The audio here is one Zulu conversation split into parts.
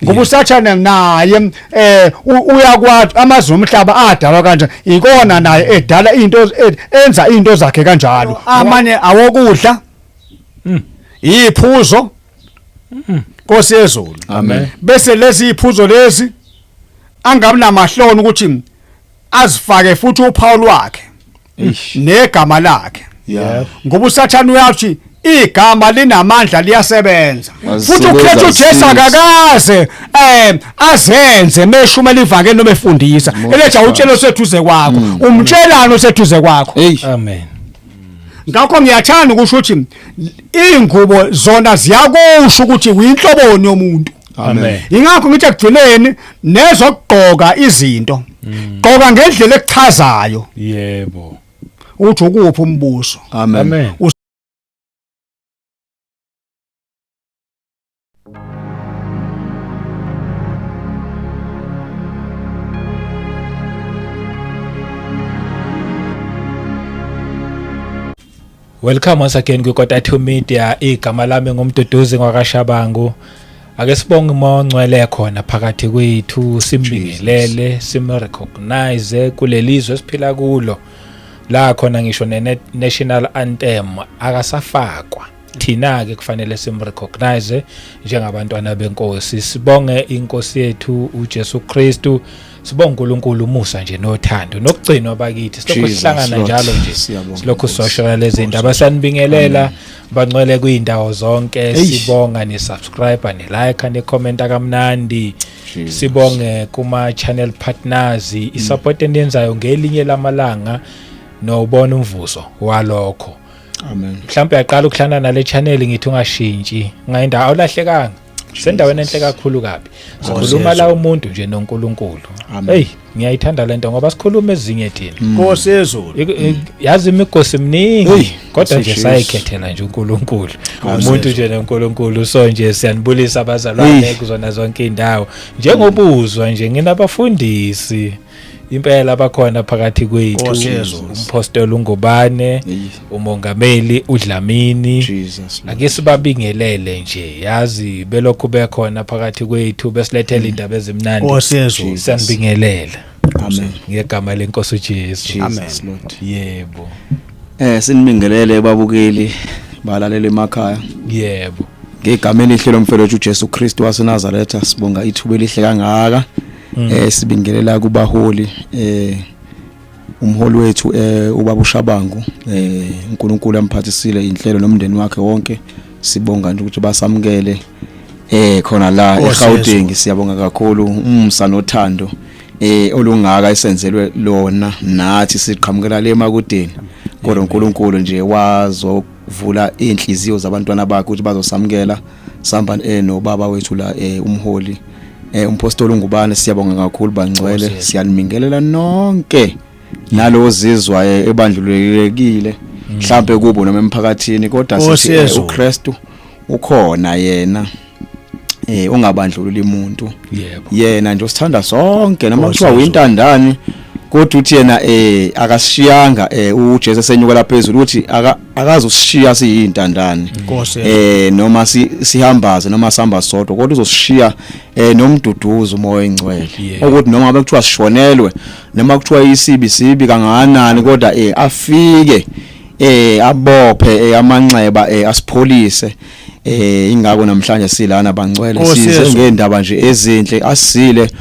ngoba usathane naye uyakwathi amazwi omhlaba adalwa kanje ikona naye edala into enza into zakhe kanjalo amanye awokudla iphuzo Nkosi yezulu Amen. Bese lezi iphuzo lezi angabi namahloni ukuthi azifake futhi uphawu lwakhe negama lakhe ngoba usathane uyathi igama linamandla liyasebenza futhi ukhetha uJesu akakaze azenze meshumela ivangeli noma efundisa eletha utshelo sethuze kwakho umtshelano sethuze kwakho Amen. Ngakho ngiyathanda ukusho ukuthi ingubo zona ziyakusho ukuthi uyinhloboni yomuntu. Amen. Ingakho ngithi ekugcineni nezokugqoka izinto gqoka ngendlela ekuchazayo. Yebo. Uthi ukuphi umbuso. Amen. Welcome once again kuKota2 Media. Igama lami ngumduduzi ngwakaShabangu. Ake sibonge uMongcwele khona phakathi kwethu simbingelele simrecognize kulelizwe esiphila kulo. La khona ngisho ne-national anthem akasafakwa. Thina ke kufanele simrecognize njengabantwana benkosi. Sibonge inkosi yethu uJesu Kristu. Sibonga uNkulunkulu umusa nje nothando nokugcinwa bakithi silokho sihlangana njalo nje silokho social izinto abasanibingelela bangcwele kuyindawo zonke sibonga ni subscribe ni like ni comment kamnandi sibonge kuma channel partners isupport enyenzayo ngelinye lamalanga nobona umvuzo walokho. Amen. Mhlawumbe yaqala ukuhlana nale channel ngithi ungashintshi ngayindawo awulahlekanga sendaweni enhle kakhulu kabi sikhuluma la umuntu nje noNkulunkulu. Hey ngiyayithanda lento ngoba sikhuluma ezinye thina Nkosi yezulu yazi imigosi eminingi kodwa nje sayikhethela nje uNkulunkulu umuntu nje noNkulunkulu so nje siyanibulisa abazalwane kuzona zonke indawo njengobuzwa nje nginabafundisi impela bakhona phakathi kwethu umpostoli uNgobane umongameli uDlamini ake sibabingelele nje yazi belokhu bekhona phakathi kwethu besilethela indaba ezimnandi siyanibingelela. Amen. Ngegama lenkosi uJesu. Amen. Yebo. Sinibingelele babukeli balalele emakhaya. Yebo. Ngegama elihle lomfelo uJesu Kristu waseNazaretha sibonga ithuba elihle kangaka. Sibingelela kubaholi umholi wethu ubaba uShabangu uNkulunkulu amphathisile inhlelo nomndeni wakhe wonke sibonga nje ukuthi basamukele khona la eGauteng siyabonga kakhulu umsa nothando olungaka esenzelwe lona nathi siqhamukela le emakudeni kodwa uNkulunkulu nje wazovula inhliziyo zabantwana bakhe ukuthi bazosamukela samba nobaba wethu la umholi umpostoli uNgubane siyabonga kakhulu bangcwele siyanibingelela nonke nalozizwa ebandlulekile mhlambe kubo noma emphakathini kodwa sithi uKristu ukhona yena ungabandlululi umuntu yena nje usithanda sonke noma kuthiwa uyintandani kodwa uthi yena akasishiyanga uJesu senyuka phezulu uthi akazi usishiya siyintandani noma sihambaze noma sihamba sodwa kodwa uzosishiya nomduduzo umoya engcwele ukuthi noma ngabe kuthiwa sishonelwe noma kuthiwa isibi kangakanani kodwa afike abophe amanxeba asipholise ingako namhlanje silana bangcwele size ngendaba nje ezinhle asile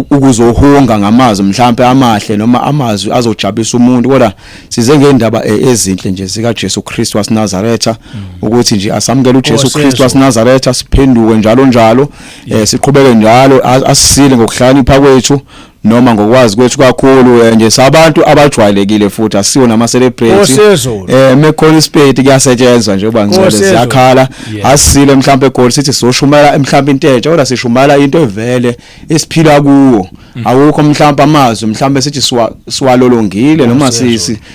ukuzohunga ngamazwi mhlambe amahle noma amazwi azojabulisa umuntu kodwa size ngendaba ezinhle nje zika Jesu Kristu waseNazaretha ukuthi nje asamukele uJesu Kristu waseNazaretha siphenduke njalo siqhubeke njalo asisile ngokuhlanipha kwethu noma ngokwazi kwethu kakhulu nje sabantu abajwayelekile futhi asiwo nama celebrity mekhona ispade kuyasetshenzwa nje bangcwele siyakhala asile mhlambe eGoli sithi soshumela mhlambe intentsha kodwa sishumela into evele esiphila kuwo awukho mhlambe amazwi mhlambe sithi siwalolongile noma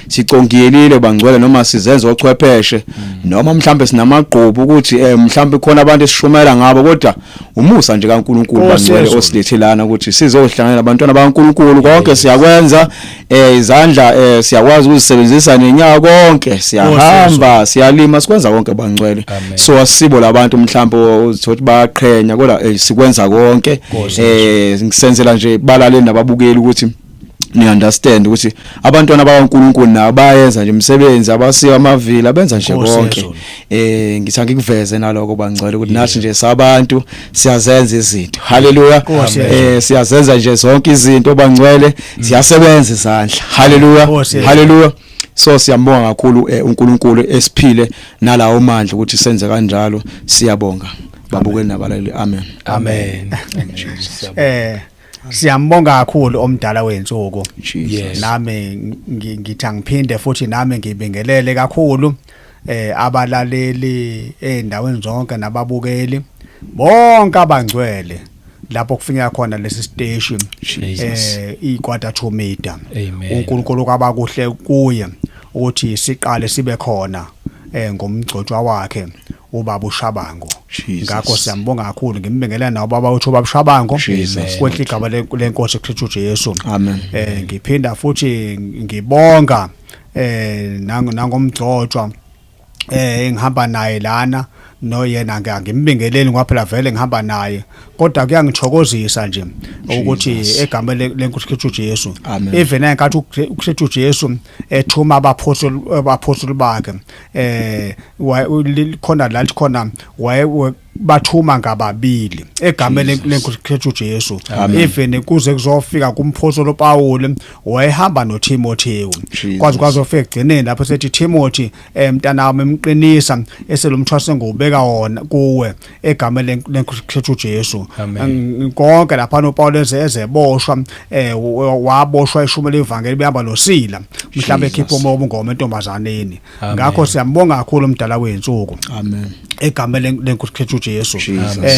sicongiyelile bangcwele noma sizenza ochwepheshe noma mhlambe sinamagqubu ukuthi mhlambe khona abantu esishumela ngabo kodwa umusa nje kaNkulunkulu bangcwele osilethelana ukuthi sizohlangana abantwana abantwana baNkulunkulu konke siyakwenza izandla siyakwazi ukuzisebenzisa nenyawo konke siyahamba siyalima sikwenza konke bangcwele so asibo labantu mhlawumbe uzothi bayaqhenya kodwa sikwenza konke ngisenzela nje balaleli nababukeli ukuthi ni understand ukuthi abantwana bakaNkulunkulu nabayenza nje umsebenzi abasiya amavila benza nje konke ngithi ngikuveze naloko bangcwele ukuthi nathi nje sabantu siyazenza izinto haleluya siyazenza nje zonke izinto bangcwele siyasebenza izandla haleluya so siyambonga kakhulu uNkulunkulu esiphile nalawo mandla ukuthi senze kanjalo siyabonga babukeli nabalali amen siyambonga kakhulu omdala wensuku nami ngithi ngiphinde futhi nami ngibingelele kakhulu abalaleli endaweni zonke nababukeli bonke abangcwele lapho kufinyela khona lesi station ikwata to meter uNkulunkulu kabakuhle kuye ukuthi siqale sibe khona ngomgcotshwa wakhe ubaba uShabango ngakho siyambonga kakhulu ngimbingelela nawo baba uthi ubaba uShabango kwehle igaba lenkosi uKristu Jesu amen ngiphinda futhi ngibonga nangomgcotshwa engihamba naye lana no yena ngimbingeleli ngoba phela vele ngihamba naye kodwa kuyangithokozisa nje ukuthi egama lenkosi uKristu Jesu even enkathi uKristu Jesu ethuma abaphostoli bakhe khona la khona bathuma ngababili egama lenkosi uKristu Jesu even kuze kuzofika kumphostoli uPaul wayehamba noTimotheo kwaze ufike egcineni lapho sethi Timothy mntana wami emqinisa eselomthwase ngobeka wona kuwe egama lenkosi uKristu Jesu konke lapha noPaul ezeboshwa waboshwa ishumela ivangeli behamba noSila mhlawumbe ekhipha umngoma entombazaneni ngakho siyambonga kakhulu umdala wensuku amen egama lenkosi uKristu Jesu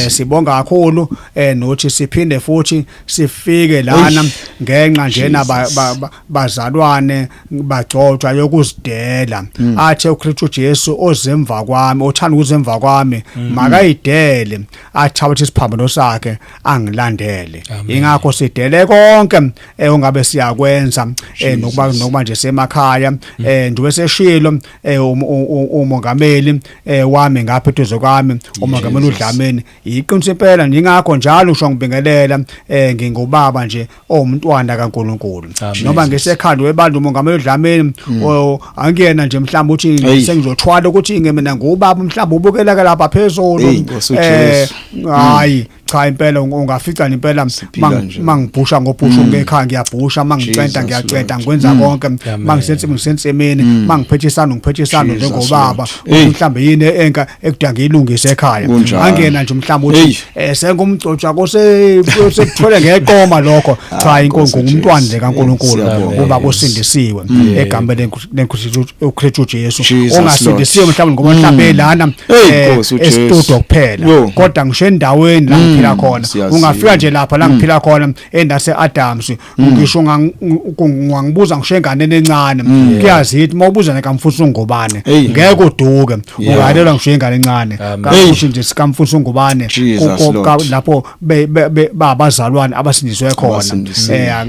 sibonga kakhulu nothi siphinde futhi sifike lana ngenxa njena bazalwane bagcotshwa yokuzidela athe uKristu Jesu ozemva kwami othanda ukuzemva kwami makayidele athabathe isiphambano sakhe angilandele ingakho sidele konke ungabe siyakwenza nokuba nje semakhaya nje seshilo umongameli wami ngapha eduze kwami umongameli uDlamini iqiniso impela ngingakho njalo usho ngibingelela ngingubaba nje omntwana kaNkulunkulu noma ngesekhanda webantu umongameli uDlamini angiyena nje mhlawumbe uthi sengizothwala ukuthi mina ngubaba mhlawumbe ubukela lapha phezulu hayi cha impela ungafica impela mangibhusha ngobhusha ngekhaya ngiyabhusha mangicenta ngiyacenta ngikwenza konke mangisensemini mangiphethisana ngiphethisana njengobaba mhlawumbe yini enka ekudanga ilungise ekhaya angena nje mhlawumbe uthi sengumgcotshwa kosekuthole ngeqoma lokho cha inkonzo ngumntwana nje kaNkulunkulu kuba kusindisiwe egama lenkosi uKristu Jesu ongasindisiwe mhlawumbe ngoba mhlawumbe lana esitudio kuphela kodwa ngisho endaweni la ngiphila khona ungafika nje lapha la ngiphila khona endase Adams ngisho ngangibuza ngisho enganeni encane kuyazithi mawubuza nekamfuthi ungubane ngeke uduke ungalelwa ngisho ingane encane kakusho nje sikamfuthi ungubane lapho babazalwane abasindiswe khona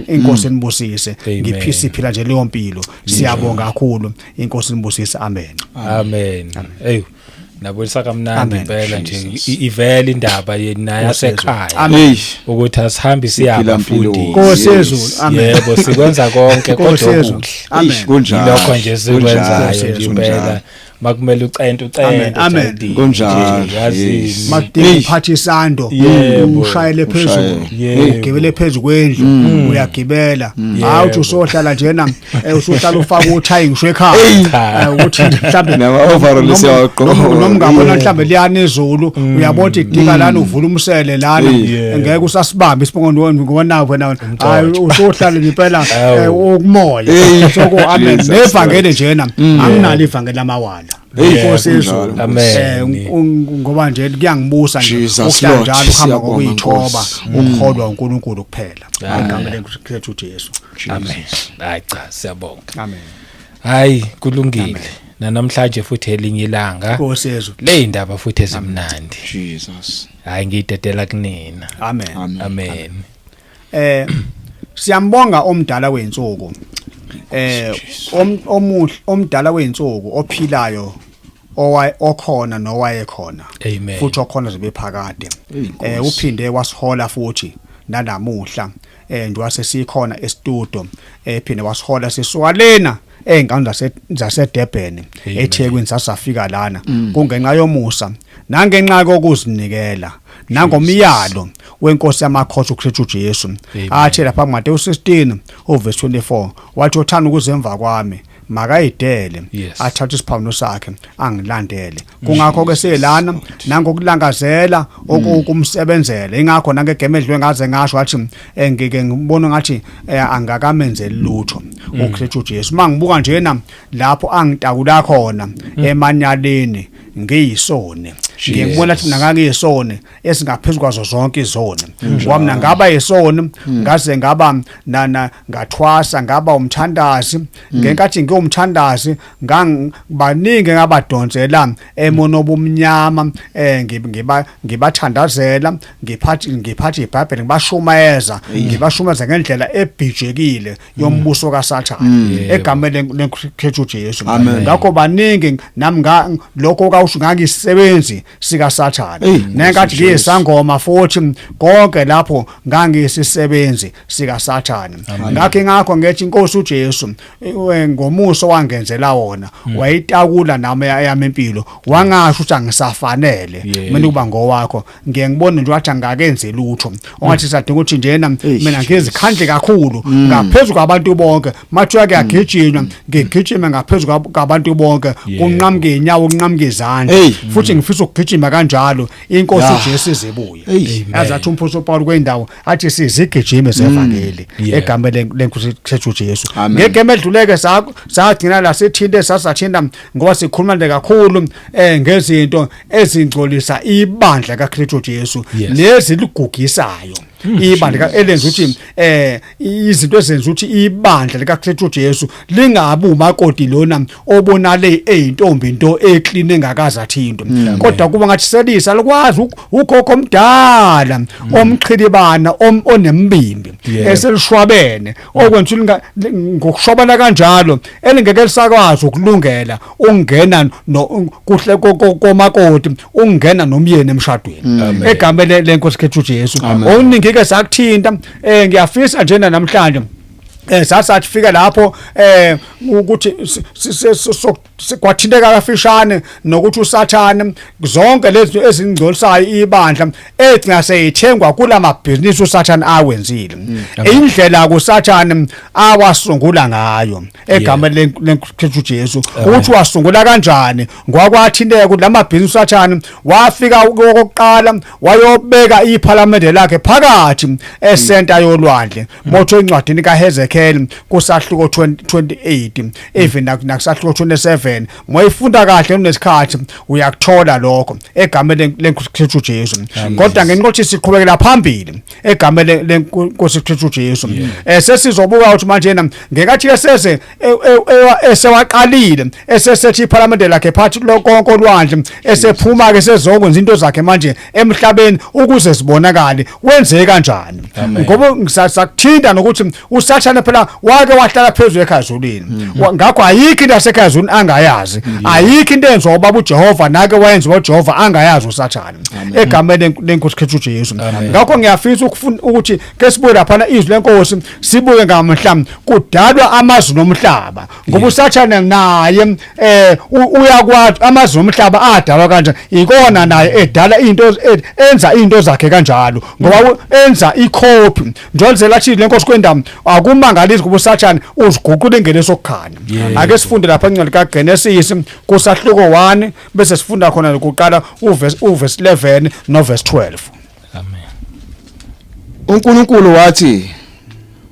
inkosi enibusise ngiphisiphila nje leyo mpilo siyabonga kakhulu inkosi enibusise amen hey nabonisa kamnandi impela nje ivele indaba yena yasekhaya ukuthi asihambi siyaba futhi Nkosi yezulu yebo sikwenza konke kodwa kunjalo lokho nje sikwenzayo nje impela makumele ucente kunjalo yazi makudinga uphatha isando ushayele phezulu ugibele phezulu kwendlu uyagibela awuthi usohlala njena usohlala ufaka uthayi ngisho ekhaya ukuthi mhlambe nama overall siyaqoqa nomngabona mhlambe liyana izulu uyabona idika lana uvula umsele lana ngeke usasibambe isibongo ngona wena hayi usohlala impela ukumoya soko amen nevangeli njena anginalo ivangeli lamawala Nkosi yezulu ngoba nje kuyangibusa nje ukuhlala njalo uhamba ngokuyithoba ukuholwa uNkulunkulu kuphela igama lenkosi uKristu Jesu amen hayi cha siyabonga amen hayi kulungile namhlanje futhi elinye ilanga Nkosi yezulu le indaba futhi ezimnandi Jesus hayi ngidedela kunina amen amen siyambonga omdala weinsuku omdala weinsuku ophilayo okhona nowayekhona Amen. futhi okhona zibephakade uphinde wasihola futhi nanamuhla ndiwase sikhona estudio phinde wasihola sisuka lena engane zaseDurban eThekwini sasafika lana kungenxa yomusa nangenxa kokuzinikela nangomyalo wenkosi yamakhosi uKristu Jesu athi lapha kuMateyu 16 verse 24 wathi uthanda ukuzemva kwami makayidele athathe isiphawu sakhe angilandele kungakho ke selana nangokulangazela okumsebenzela ingakho nangegeme edlwe ngaze ngasho athi ngike ngibona ngathi angakamenzeli lutho uKristu Jesu mangibuka njena lapho angitakula khona emanyaleni ngiyisone ngiyibona ukuthi ngangiyisone esingaphezulu kwazo zonke izone wami ngaba yisone ngaze ngaba ngathwasa ngaba umthandazi ngenkathi ngiyomthandazi ngangibaningi ngabadonsela emonobumnyama ngibathandazela ngiphathi iBhayibheli ngibashumayeza ngendlela ebhijekile yombuso kaSathane egameni leKristu Jesu ngakho baningi nami lokho kawusho ngangisebenzi sikaSathane nenkathi ngiyisangoma futhi konke lapho ngangisisebenzi sikaSathane ngakho ngethi inkosi uJesu ngomuso wangenzela wona wayitakula nami yami impilo wangasho ukuthi angisafanele mina kuba ngowakho ngiyengibona nje wathi angakenze lutho ongathi sadinga ukuthi njena mina ngizikhandle kakhulu ngaphezulu kwabantu bonke mathiwa kuyagijinywa ngigijime ngaphezulu kwabantu bonke kunqamuke inyawo kunqamuke izandla futhi ngifisa ukugijima kanjalo inkosi uJesu izibuye yazathi umphuzo Paul kwindawo athi sizigijime zevangeli egameni lenkosi uJesu ngegeme edluleke sagcina la sithinte sasathinda ngoba sikhuluma nje kakhulu ngezinto ezingcolisa ibandla kaKristu Jesu neziligugisayo ibandla elenza ukuthi izinto ezenza ukuthi ibandla likaKristu Jesu lingabi umakoti lona obonale eyintombi into eclean engakaza thinto kodwa kuba ngathi selisa lokwazi ukhokho omdala omqhilibana onembimbi eselishwabene okwenza ngokushwabana kanjalo elingeke lisakwazi ukulungela ungena kuhle komakoti ungena nomyeni emshadweni egameni lenkosi kaKristu Jesu oningi ke sakuthinta ngiyafisa njena namhlanje sasathi fika lapho ukuthi sikwathinteka kafishane nokuthi uSathane zonke lezi ezingcolisayo ibandla egcina seyithengwa kulamabhizinisi uSathane awenzile indlela kuSathane awasungula ngayo egameni leKristu Jesu ukuthi wasungula kanjani ngwakwathinteka ukuthi lamabhizinisi uSathane wafika okokuqala wayobeka iParliament lakhe phakathi esenta yolwandle motho encwadini kaHezekiah kusahluko 28 even nakusahluko 27 moyifunda kahle unesikhathi uyakuthola lokho egameni leNkosi Jesu kodwa ngenqothi siqhubekela phambili egameni leNkosi Jesu sesizobuka ukuthi manje ngekathi esese esewaqalile esesethi iParliament lakhe phathi konke olwandle esephuma ke sezokwenza into zakhe manje emhlabeni ukuze sibonakale wenze kanjani ngoba ngisakuthinta nokuthi uSathane phela wake wahlala phezulu ekhazulini ngakho ayikho into yasekhazulini angayazi ayikho into enziwa ubaba uJehova nake wayenza uJehova angayazi uSathane egameni leNkosi Jesu ngakho ngiyafisa ukuthi ke sibuye lapha izwi lenkosi sibuye ngamhla kudalwa amazwi nomhlaba ngoba uSathane naye uyakwazi amazwi nomhlaba adalwa kanjani ikona naye edala into enza into zakhe kanjalo ngoba enza icopy njalo lathi lenkosi kwendaba akumangalisi ngoba uSathane uziguqula ingene sokukhanya ake sifunde lapha encwadi kaGenesis kusahluko 1 bese sifunda khona lokuqala uverse 11 no verse 12 amen uNkulunkulu wathi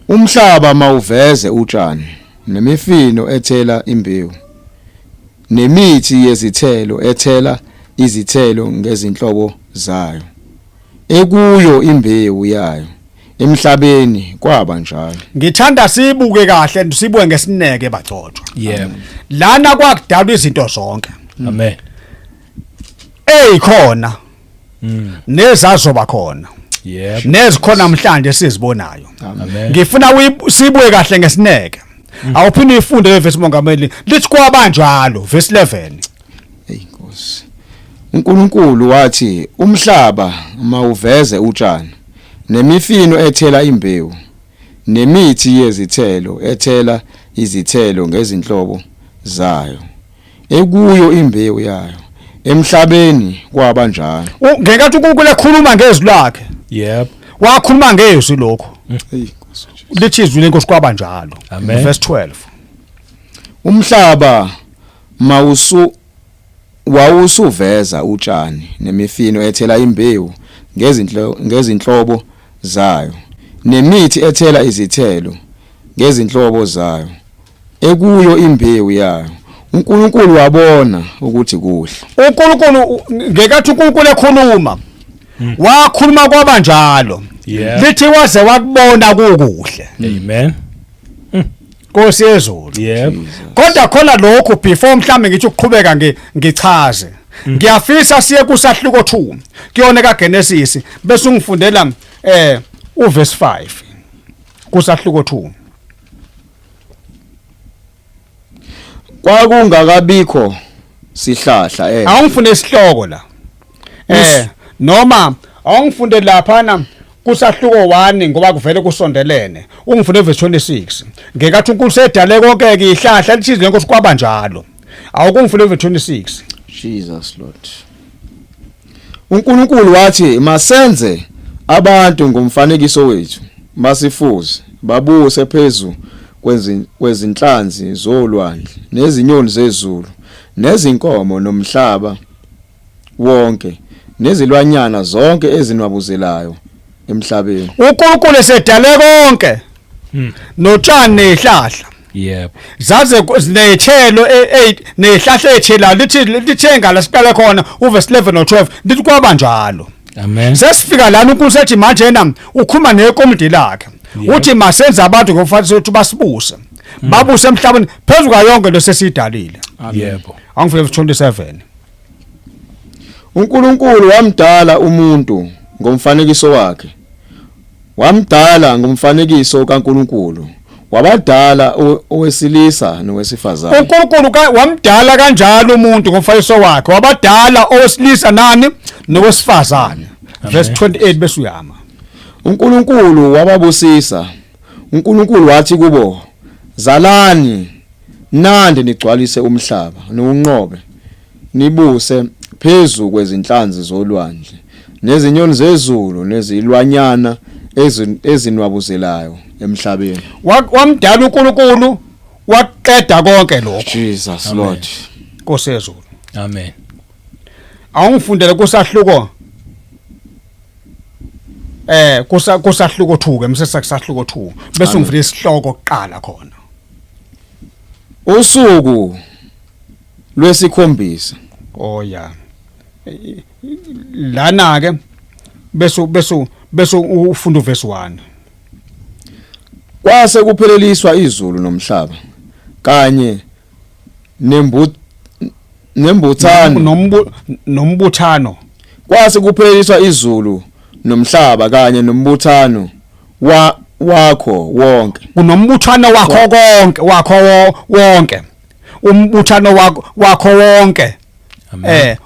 umhlaba mawuveze utshani nemifino ethela imbewu nemithi yezithelo ethela izithelo ngezinhlobo zayo ekuyo imbewu yayo emhlabeni kwaba njalo ngithanda sibuke kahle sibuke ngesineke bagcotshwa lana kwakudalwa izinto zonke amen eyikhona nezazoba khona Yep. nezikhona namhlanje sizibonayo. Amen. Ngifuna sibuye kahle ngesineke. Awuphinde uyifunde le verse mongameli lithi kwabanjalo verse 11. Hey Nkosi. uNkulunkulu wathi umhlaba mawuveze utshani nemifino ethela imbewu nemithi yezithelo ethela izithelo ngezinhlobo zayo ekuyo imbewu yayo emhlabeni kwabanjalo. Ngekathi uNkulunkulu ekhuluma ngezwi lakhe. Yep. Wakhuluma ngezwi lokho. Hey Nkosi. Lithi izwi lenkosi kwabanjalo. Amen. Verse 12. Umhlaba wawusuveza utshani nemifino ethela imbewu ngezinhlobo zayo nemithi ethela izithelo ngezinhlobo zayo ekuyo imbewu yayo uNkulunkulu wabona ukuthi kuhle. uNkulunkulu ngekathi uNkulunkulu ekhuluma wakhuluma kwabanjalo. Yeah. Lithi waze wakubona kukuhle. Amen. Nkosi yezulu. Yep. Kodwa khona lokho before mhlambe ngithi ukuqhubeka ngichaze. Ngiyafisa siye kusahluko 2. Kuyona kaGenesis bese ungifundela uverse 5. Kusahluko 2. Kwakungakabikho sihlahla Awungifunde isihloko la. Noma awungifunde laphana kusahluko 1 ngoba kuvele kusondelene. Ungifunde verse 26. Ngekathi uNkulunkulu sedale konke ke ihlahla lithize lenkosi kwabanjalo. Awukungifunde verse 26. Jesus Lord. uNkulunkulu wathi masenze abantu ngomfanekiso wethu masifuze babuse phezulu kwezinhlanzi zolwandle nezinyoni zezulu nezinkomo nomhlaba wonke nezilwanyana zonke ezinwabuzelayo emhlabeni. uNkulunkulu esedale konke notshani nezihlahla. Yep. Zaze zinethelo nezihlahla ezithelayo lithenga la siqale khona uverse 11 no 12 lithi kwabanjalo. Amen. Sesifika lana uNkulunkulu sethi manje na ukhuluma nekomiti lakhe uthi masenze abantu ngokufanele ukuthi basibuse babuse emhlabeni phezulu kayonke lo sesidalile. Yebo. Angifike verse 27. uNkulunkulu wamdala umuntu ngomfanekiso wakhe. Wamdala ngomfanekiso kaNkulunkulu. Wabadala owesilisa nowesifazane. uNkulunkulu wamdala kanjalo umuntu ngomfanekiso wakhe. Wabadala owesilisa nani nowesifazane. Verse 28 bese uyama. uNkulunkulu wababusisa. uNkulunkulu wathi kubo zalani nande nigcwalise umhlaba nounqobe nibuse phezulu kwezinhlanzi zolwandle nezinyoni zezulu nezilwanyana ezinwabuzelayo emhlabeni. Wamdala uNkulunkulu waqeda konke lokho. Jesus Lord. Nkosi yezulu. Amen. Awungifundele kusahluko kusahluko 2 ke mse kusahluko 2 bese ngifuna isihloko oqala khona. Usuku lwesikhombisa. Oh ya. Lana ke bese ufunda uverse 1. Kwase kupheleliswa izulu nomhlaba kanye nombuthano. Kwase kupheleliswa izulu nomhlaba kanye nombuthano wakho wonke. Kunombuthano wakho wonke. Umbuthano wakho wonke. Amen.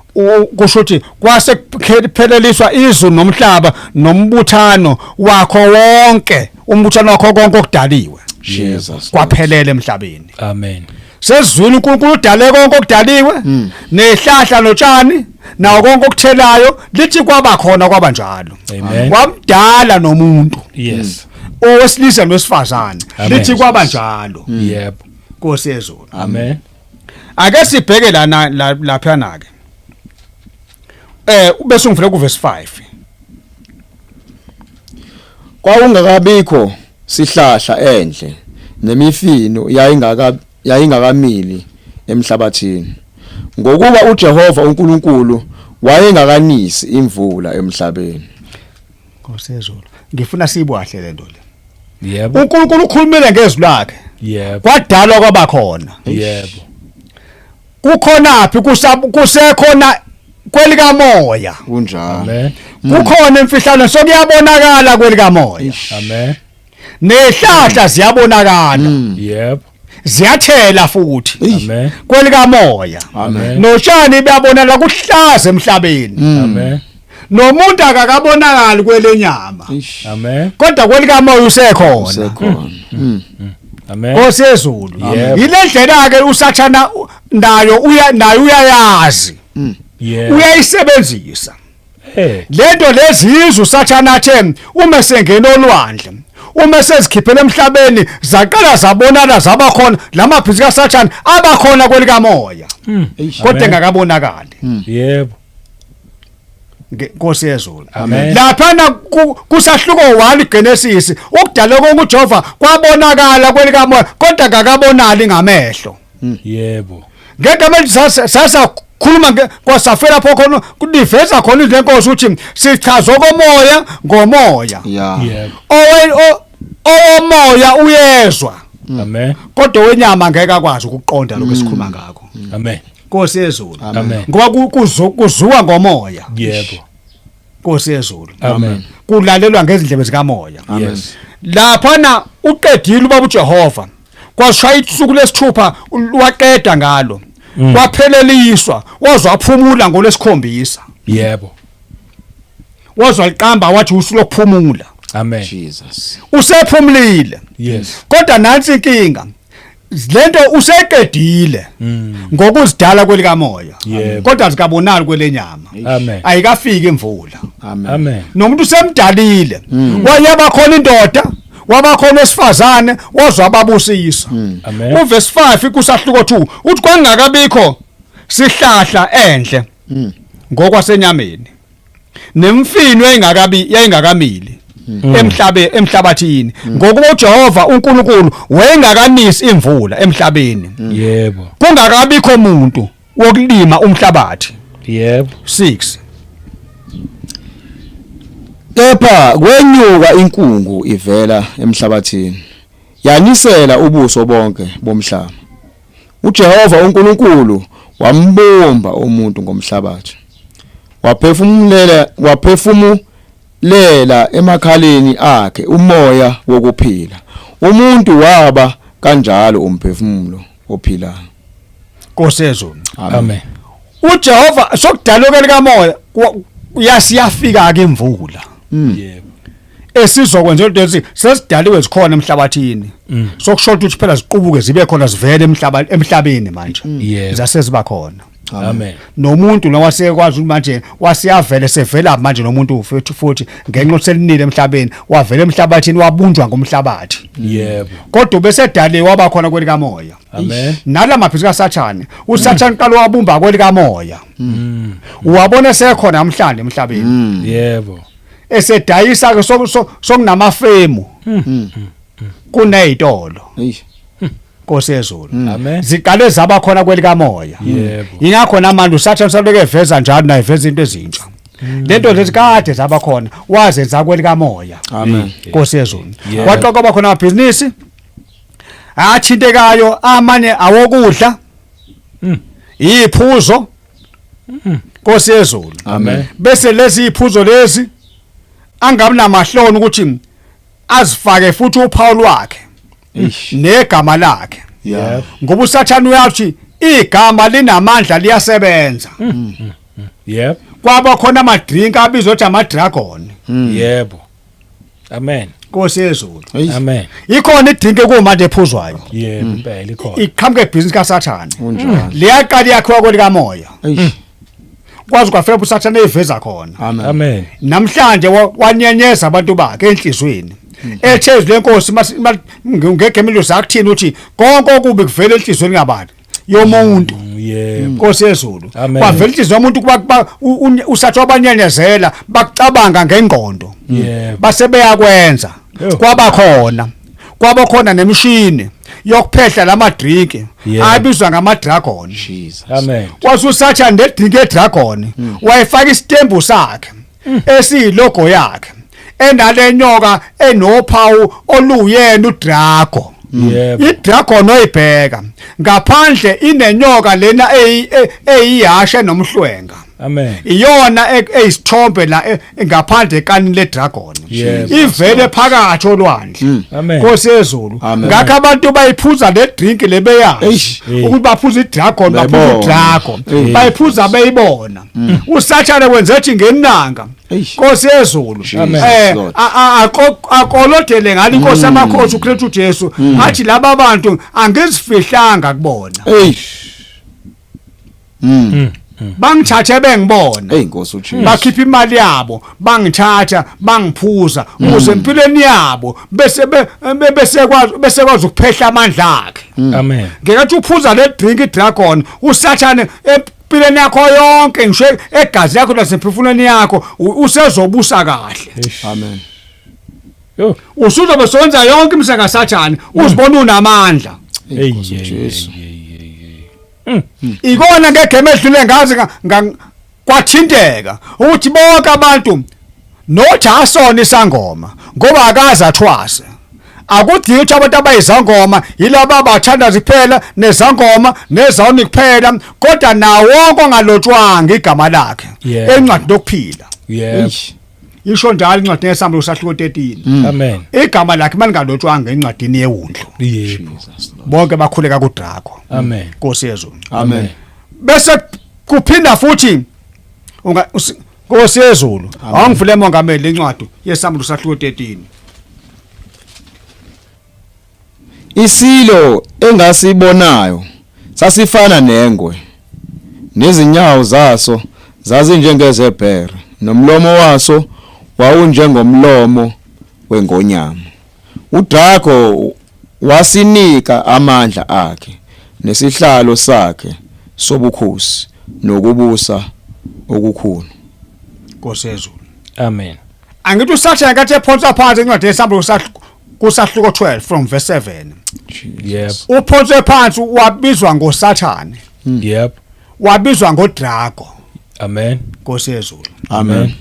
Kusho ukuthi kwase kupheleliswa izulu nomhlaba nombuthano wakho wonke. Umbuthano wakho konke okudaliwe. Jesus. Kwaphelele emhlabeni. Amen. Sezwini uNkulunkulu udale konke okudaliwe nezihlahla notshani nawo konke okuthelayo lithi kwaba khona kwabanjalo. Amen. Wamdala nomuntu. Yes. Owesilisa nosifazane lithi kwabanjalo. Yep. Nkosi yezulu. Amen. Ake sibheke lana lapha na ke. Bese ngivule kuverse 5. Kwakungakabikho sihlahla endle nemifino yayingakamili emhlabathini ngokuba uJehova uNkulunkulu wayengakanisi imvula emhlabeni. Nkosi yezulu. Ngifuna sibwahle lento le. Yebo. uNkulunkulu ukhulumile ngezwi lakhe. Yebo. Kwadalwa kwaba khona. Yebo. Kukhonaphi kusekhona kwelika moya. Kunjalo. Amen. kukhona imfihlano sokuyabonakala kwelikamoya Amen. nehlahla ziyabonakala Yep. ziyathela futhi Amen. kwelikamoya Amen. noshani bayabonakala kuhlaza emhlabeni Amen. nomuntu akakabonakali kwelenyama Amen. kodwa kwelikamoya usekhona Sekhona. Amen. Nkosi yezulu Yebo. ile ndlela ke usathana nayo uyayazi Yeah. uyayisebenzisa Hey. lento lezizwe usathana athe uma sengena olwandle uma sezikhiphela emhlabeni zaqala zabonana zabakhona lamabhizi kaSathane abakhona kwelikamoya kodwa Amen. engakabonakali Yebo. Nkosi yezulu Amen. laphana kusahluko 1 Genesis ukudala konke uJehova kwabonakala kwelikamoya kodwa akakabonali ngamehlo Yebo. ngegama sasa khuluma kwasafela pho khona kudiveza khona izenkosi ukuthi sichaza komoya ngomoya Yeah. Yebo. omoya uyezwa Amen. kodwa wenyama ngeke akwazi ukuqonda lokho esikhuluma ngakho Amen. Nkosi yezulu Amen. ngoba kuzuka ngomoya Yebo. Nkosi yezulu Amen. kulalelwa ngezindlebe zikamoya Yes. laphana uqedile ubaba uJehova kwashaya isuku lesithupha waqeda ngalo kwapheleliswa wazwa aphumula ngolesikhombisa Yebo. wazwa liqamba wathi usuku lokuphumula Amen. Jesus. usephumulile Yes. kodwa nansi inkinga lento useqedile ngokuzidala kwelikamoya Yebo. kodwa azikabonali kwelenyama Amen. ayikafiki imvula Amen. Amen. nomuntu usemdalile wayaba khona indoda wabakhona esifazane wazwa ababusisa Amen. uverse 5 kusahluko 2 uthi kwangakabikho sihlahla enhle ngokwasenyameni nemfino yayingakamili emhlabathini ngokuba uJehova uNkulunkulu wayengakanisi imvula emhlabeni Yebo. kungakabikho umuntu wokulima umhlabathi Yebo. 6 Kepha kwenyuka inkungu ivela emhlabathini yanisela ubuso bonke bomhlaba. uJehova uNkulunkulu wambumba umuntu ngomhlabathi. Waphefumulela emakhaleni akhe umoya wokuphila. Umuntu waba kanjalo umphefumulo ophilayo. Nkosi yezulu Amen. uJehova sokudala likamoya yasiyafika ke imvula Yebo. esizokwenza into ethi sesidaliwe zikhona emhlabathini sokushola ukuthi phela ziqubuke zibe khona zivele emhlabeni manje Yebo. zaseziba khona Amen. nomuntu nowasekwazi manje wasiyavele sevela manje nomuntu futhi ngenxa yokuselinile emhlabeni wavela emhlabathini wabunjwa ngomhlabathi Yebo. kodwa besedaliwe waba khona kwelikamoya Amen. nala mabhizi kaSathane uSathane qala wabumba kwelikamoya uwabona sekhona namhlanje emhlabeni Yebo. esedayisa ke sokunamafemu kunezitolo Eish. Nkosi yezulu Amen. ziqale zaba khona kwelikamoya Yebo. ingakho namanje uSathane saleke eveza njalo naye eveza into ezintsha lento lezi kade zaba khona wazenza kwelikamoya Amen. Nkosi yezulu Yeah. kwaqoqa khona amabhizinisi athintekayo amanye awokudla iphuzo Nkosi yezulu Amen. bese lezi iphuzo lezi angabi namahloni ukuthi azifake futhi uphawu lwakhe Eish. negama lakhe Yeah. ngoba uSathane uyathi igama linamandla liyasebenza Yebo. kwaba khona ama drink abizwa ukuthi ama dragon Yebo. Amen. Nkosi yezulu Eish. Amen. ikhona idrink ekumanje ephuzwayo Yebo impela ikhona. iqhamuke ebhizinisi kaSathane Unjani? liyaqala yakhiwa kwelikamoya Eish. kwazi kwafela uSathane eveza khona Amen. Amen. namhlanje wanyenyeza abantu bakhe enhlizweni ethezwe lenkosi ngegama lozakuthini uthi konke okubi kuvela enhlizweni ngabantu yomuntu Yebo. Nkosi yezulu Amen. kwavela inhliziyo yomuntu kuba usathi wabanyenyezela bacabanga ngengqondo Yebo. base beyakwenza Yo. kwaba khona nemishini yokuphehla lama drink Yeah. abizwa ngama dragon Jesus. Amen. wasusathi ne drink e dragon wayifaka istembu sakhe esiyilogo yakhe enalenyoka enophawu oluyena uDrago Yebo. idragon oyibheka ngaphandle inenyoka lena eyihashe nomhlwenga Amen. iyona eyisithombe la ngaphandle ekani le dragon Yebo. ivele phakathi olwandle Amen. Nkosi yezulu Amen. ngakho abantu bayiphuza le drink lebeyazi Eish. ukuthi baphuza idragon baphuza Bayibona. idragon Eish. bayiphuza beyibona usathane wenzethi ngenanga Eish. Nkosi yezulu Amen. Lord. akolodele ngani inkosi yamakhosi uKristu Jesu athi laba bantu angizifihlanga kubona bangithathe bengibona Inkosi uJesu. bakhipha imali yabo bangithatha bangiphuza ukuze empilweni yabo bese kwazi ukuphehla amandla akhe Amen. ngekathi uphuza le drink idragon usathane empilweni yakho yonke ngisho egazi yakho nasemphefumulweni yakho usezobusa kahle Amen. Yo. usuzobe sonza yonke imsaka sathane uzibona unamandla Inkosi uJesu. ikona ngegeme edlule ngazi kwathinteka ukuthi bonke abantu noJason isangoma ngoba akaza athwase akudingi ukuthi abantu abayizangoma yilabo abathanda ziphela nezangoma nezawuni kuphela kodwa nawo wonke ongalotshwanga igama lakhe Yeah. encwadi lokuphila Yebo. isho njalo incwadi yeSamuel usahluko 13 Amen. igama lakhe malingalotshwanga encwadini yewundlu Yebo. bonke bakhuleka kuDrago Amen. Nkosi yezulu Amen. bese kuphinda futhi Nkosi yezulu awungivule mongameli incwadi yeSamuel usahluko 13 Isilo engasibonayo sasifana nengwe nezinyawo zaso zazinjengezebhere nomlomo waso wawunjengomlomo wengonyama uDrago wasinika amandla akhe nesihlalo sakhe sobukhosi nokubusa okukhulu Nkosi yezulu Amen. angithi usathana kathi ephonsa phansi incwadi yeSamuel kusahluko 12 from verse 7 Yebo. uphonse phansi wabizwa ngoSathane Yebo. wabizwa ngoDrago Amen. Nkosi yezulu Amen.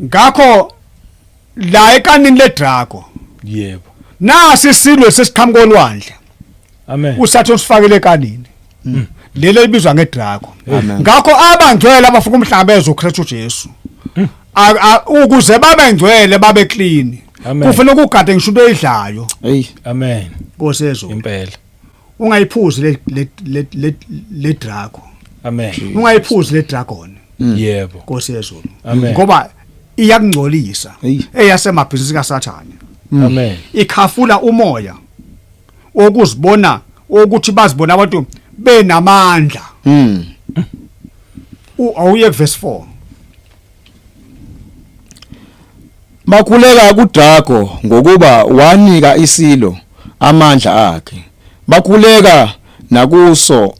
ngakho la ekanini leDrago Yebo. nasi isilwe sesiqhamuka olwandle Amen. usathi usifakile ekanini lelo libizwa ngeDrago Amen. ngakho abangcwele abafika umhlangabeza uKristu Jesu ukuze babe ngcwele babe clean Amen. kufanele ukugade ngisho into oyidlayo Hey. Amen. Nkosi yezulu Impela. ungayiphuzi le Drago Amen. ungayiphuzi le dragon Yebo. Nkosi yezulu Amen. ngoba iyakungcolisa Hey. eyasemabhizinisi kaSathane Amen. ikhafula umoya okuzibona ukuthi bazibona abantu benamandla awuye verse 4 Bakhuleka kuDrago ngokuba wanika isilo amandla akhe. Bakhuleka nakuso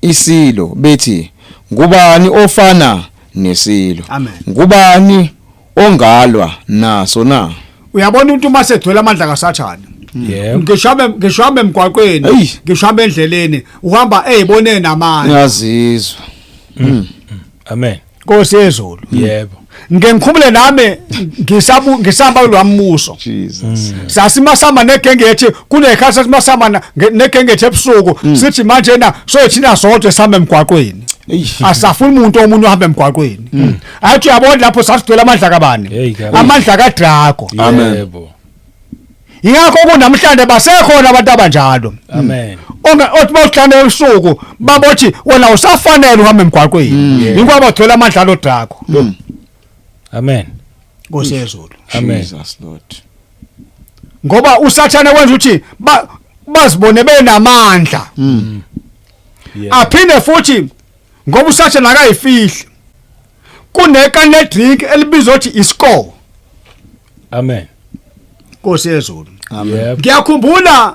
isilo bethi ngubani ofana nesilo? Amen. Ngubani ongalwa naso na? uyabona umuntu mase egcwele amandla kaSathane Yebo. ngishambe emgwaqweni Hey. ngishambe endleleni uhamba ezibone namandla Ngiyazizwa. Amen. Nkosi yezulu Yebo. ngikhumule nami ngisamba lwambuso Jesus. sasimasama negenge yethi kunekhathi sasimasama negenge yethi ebusuku sithi manje na soyithina sonke sihamba emgwaqweni asafuni umuntu omunye ohamba emgwaqweni athi uyabona lapho sasigcwele amandla kabani Hey, kabani. amandla kaDrago Amen. Yebo. ingakho kunamhlanje basekhona abantu abanjalo Amen. othi bawuhlane ebusuku babothi wena usafanele uhamba emgwaqweni ingoba bagcwele amandla loDrago Amen. Nkosi yezulu Amen. Jesus Lord. ngoba uSathane wenza ukuthi bazibone benamandla Yebo. aphinde futhi ngoba uSathane akayifihli kuneka ne drink elibizwa ukuthi iscore Amen. Nkosi yezulu Amen. Yebo. ngiyakhumbula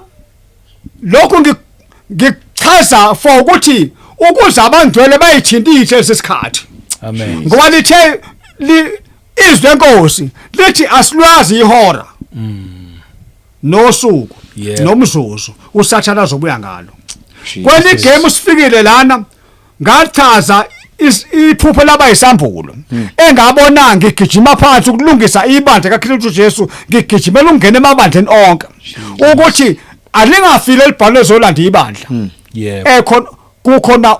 lokhu ngichaza for ukuthi ukuze abangcwele bayithintithe lesikhathi Amen. ngoba lithe izwe Nkosi lithi asilwazi ihora nosuku Yeah. nomzuzu uSathane azobuya ngalo Jesus. kweli game usifikile lana ngachaza iphupho labayisambulo engabona ngigijima phansi ukulungisa ibandla kaKristu Jesu ngigijimela ukungena emabandleni onke ukuthi alingafile elibhalwe zolanda ibandla Yebo. kukhona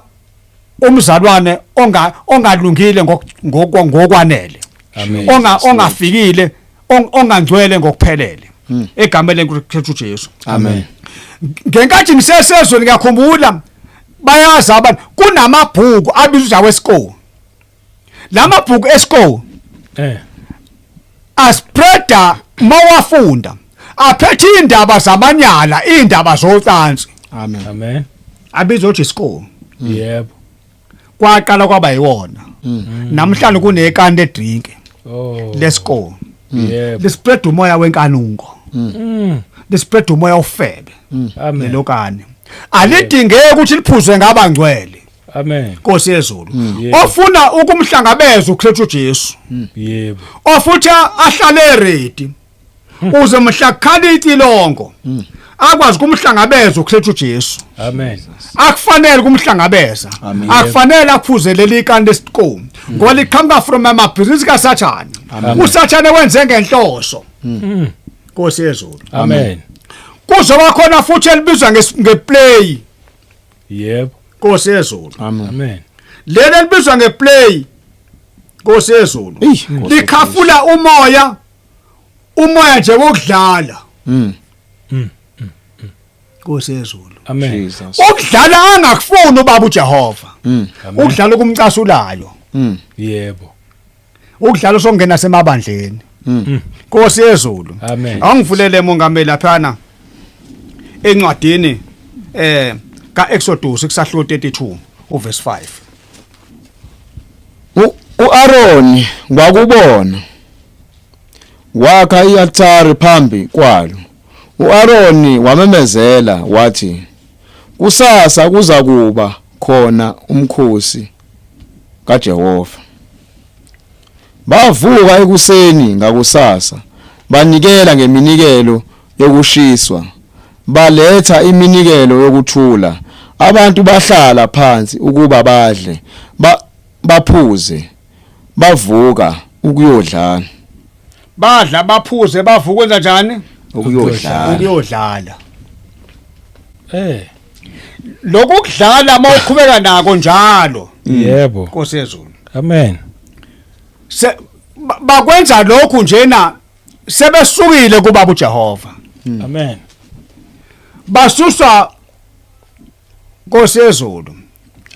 umzalwane ongalungile ngokwanele Amen. ongafikile ongangcwele ngokuphelele egameni leNkosi uJesu. Amen. Ngenkathi ngisesezweni ngiyakhumbula bayazi abantu kunamabhuku abizwa wesikole. Lamabhuku esikole aspreada mawafunda aphethe indaba zamanyala, indaba zocansi. Amen. Amen. Abizwa ukuthi isikole. Yebo. Kwaqala kwaba yiwona. Namhlanje kunekani ledrink Oh. lesikole. Yebo. Lispread umoya wenkanunko. Lispread umoya ofebe. Amen. Lokani. Alidingeke ukuthi liphuzwe ngabangcwele. Amen. Nkosi yezulu. Yebo. Ofuna ukumhlangabeza uKristu Jesu. Yebo. Ofuthi ahlale ready. Uze mhla khaliti longo. Akwazi ukumhlangabeza uKristu Jesu. Amen. Akufanele kumhlangabeza. Akufanele aphuze leli kanti lesikomo. Ngoba liqhamuka from amabhizinisi kaSathane. USathane wenze ngenhloso. Nkosi yezulu. Amen. Kuzoba khona futhi elibizwa ngeplay. Yebo. Nkosi yezulu. Amen. Leli elibizwa ngeplay. Nkosi yezulu. Likhafula umoya nje wokudlala. Nkosi yezulu. Amen. Jesus. Ukudlala angakufuni ubaba uJehova. Ukudlala kumcasulayo. Yebo. Ukudlala sokungena semabandleni. Nkosi yezulu. Amen. Angivulele mongameli laphana encwadini kaExodus kusahluko 32 uverse 5. U-Aaron wakubona wakha i-altar phambi kwalo. U-Aaron wamemezela wathi kusasa kuza kuba khona umkhosi kaJehova. Bavuka ekuseni ngakusasa banikela ngeminikelo yokushiswa, baletha iminikelo yokuthula. Abantu bahlala phansi ukuba badle, baphuze, bavuka ukuyodlala. Badla baphuze bavuka kwenza njani? Ukuyodlala. Lokudlala mawuqhubeka nako njalo. Yebo. Nkosi yezulu. Amen. Bakwenza lokhu njena sebesukile kubaba uJehova. Amen. Basuswa Nkosi yezulu.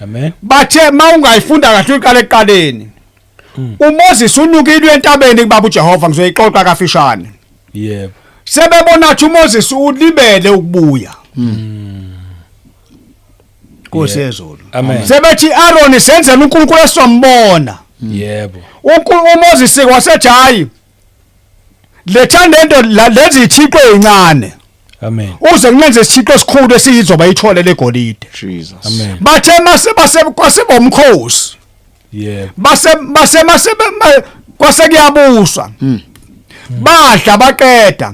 Amen. Bathe mawungayifunda kahle uqale eqaleni. uMoses unyukile entabeni kubaba uJehova ngizoyixoxa kafishane. Yebo. Sebebona ukuthi uMoses ulibele ukubuya. Nkosi yezulu. Amen. Sebethi Aaron senzela uNkulunkulu esombona. Yebo. uMoses wasejayi letha lento lezi ithixo ezincane. Amen. Uze ngenze isithixo esikhulu esiyizoba ithole legolide. Jesus. Amen. Bathe mase kwasebomkhosi. Yebo. Mase kwase kuyabuswa. Badla baqeda.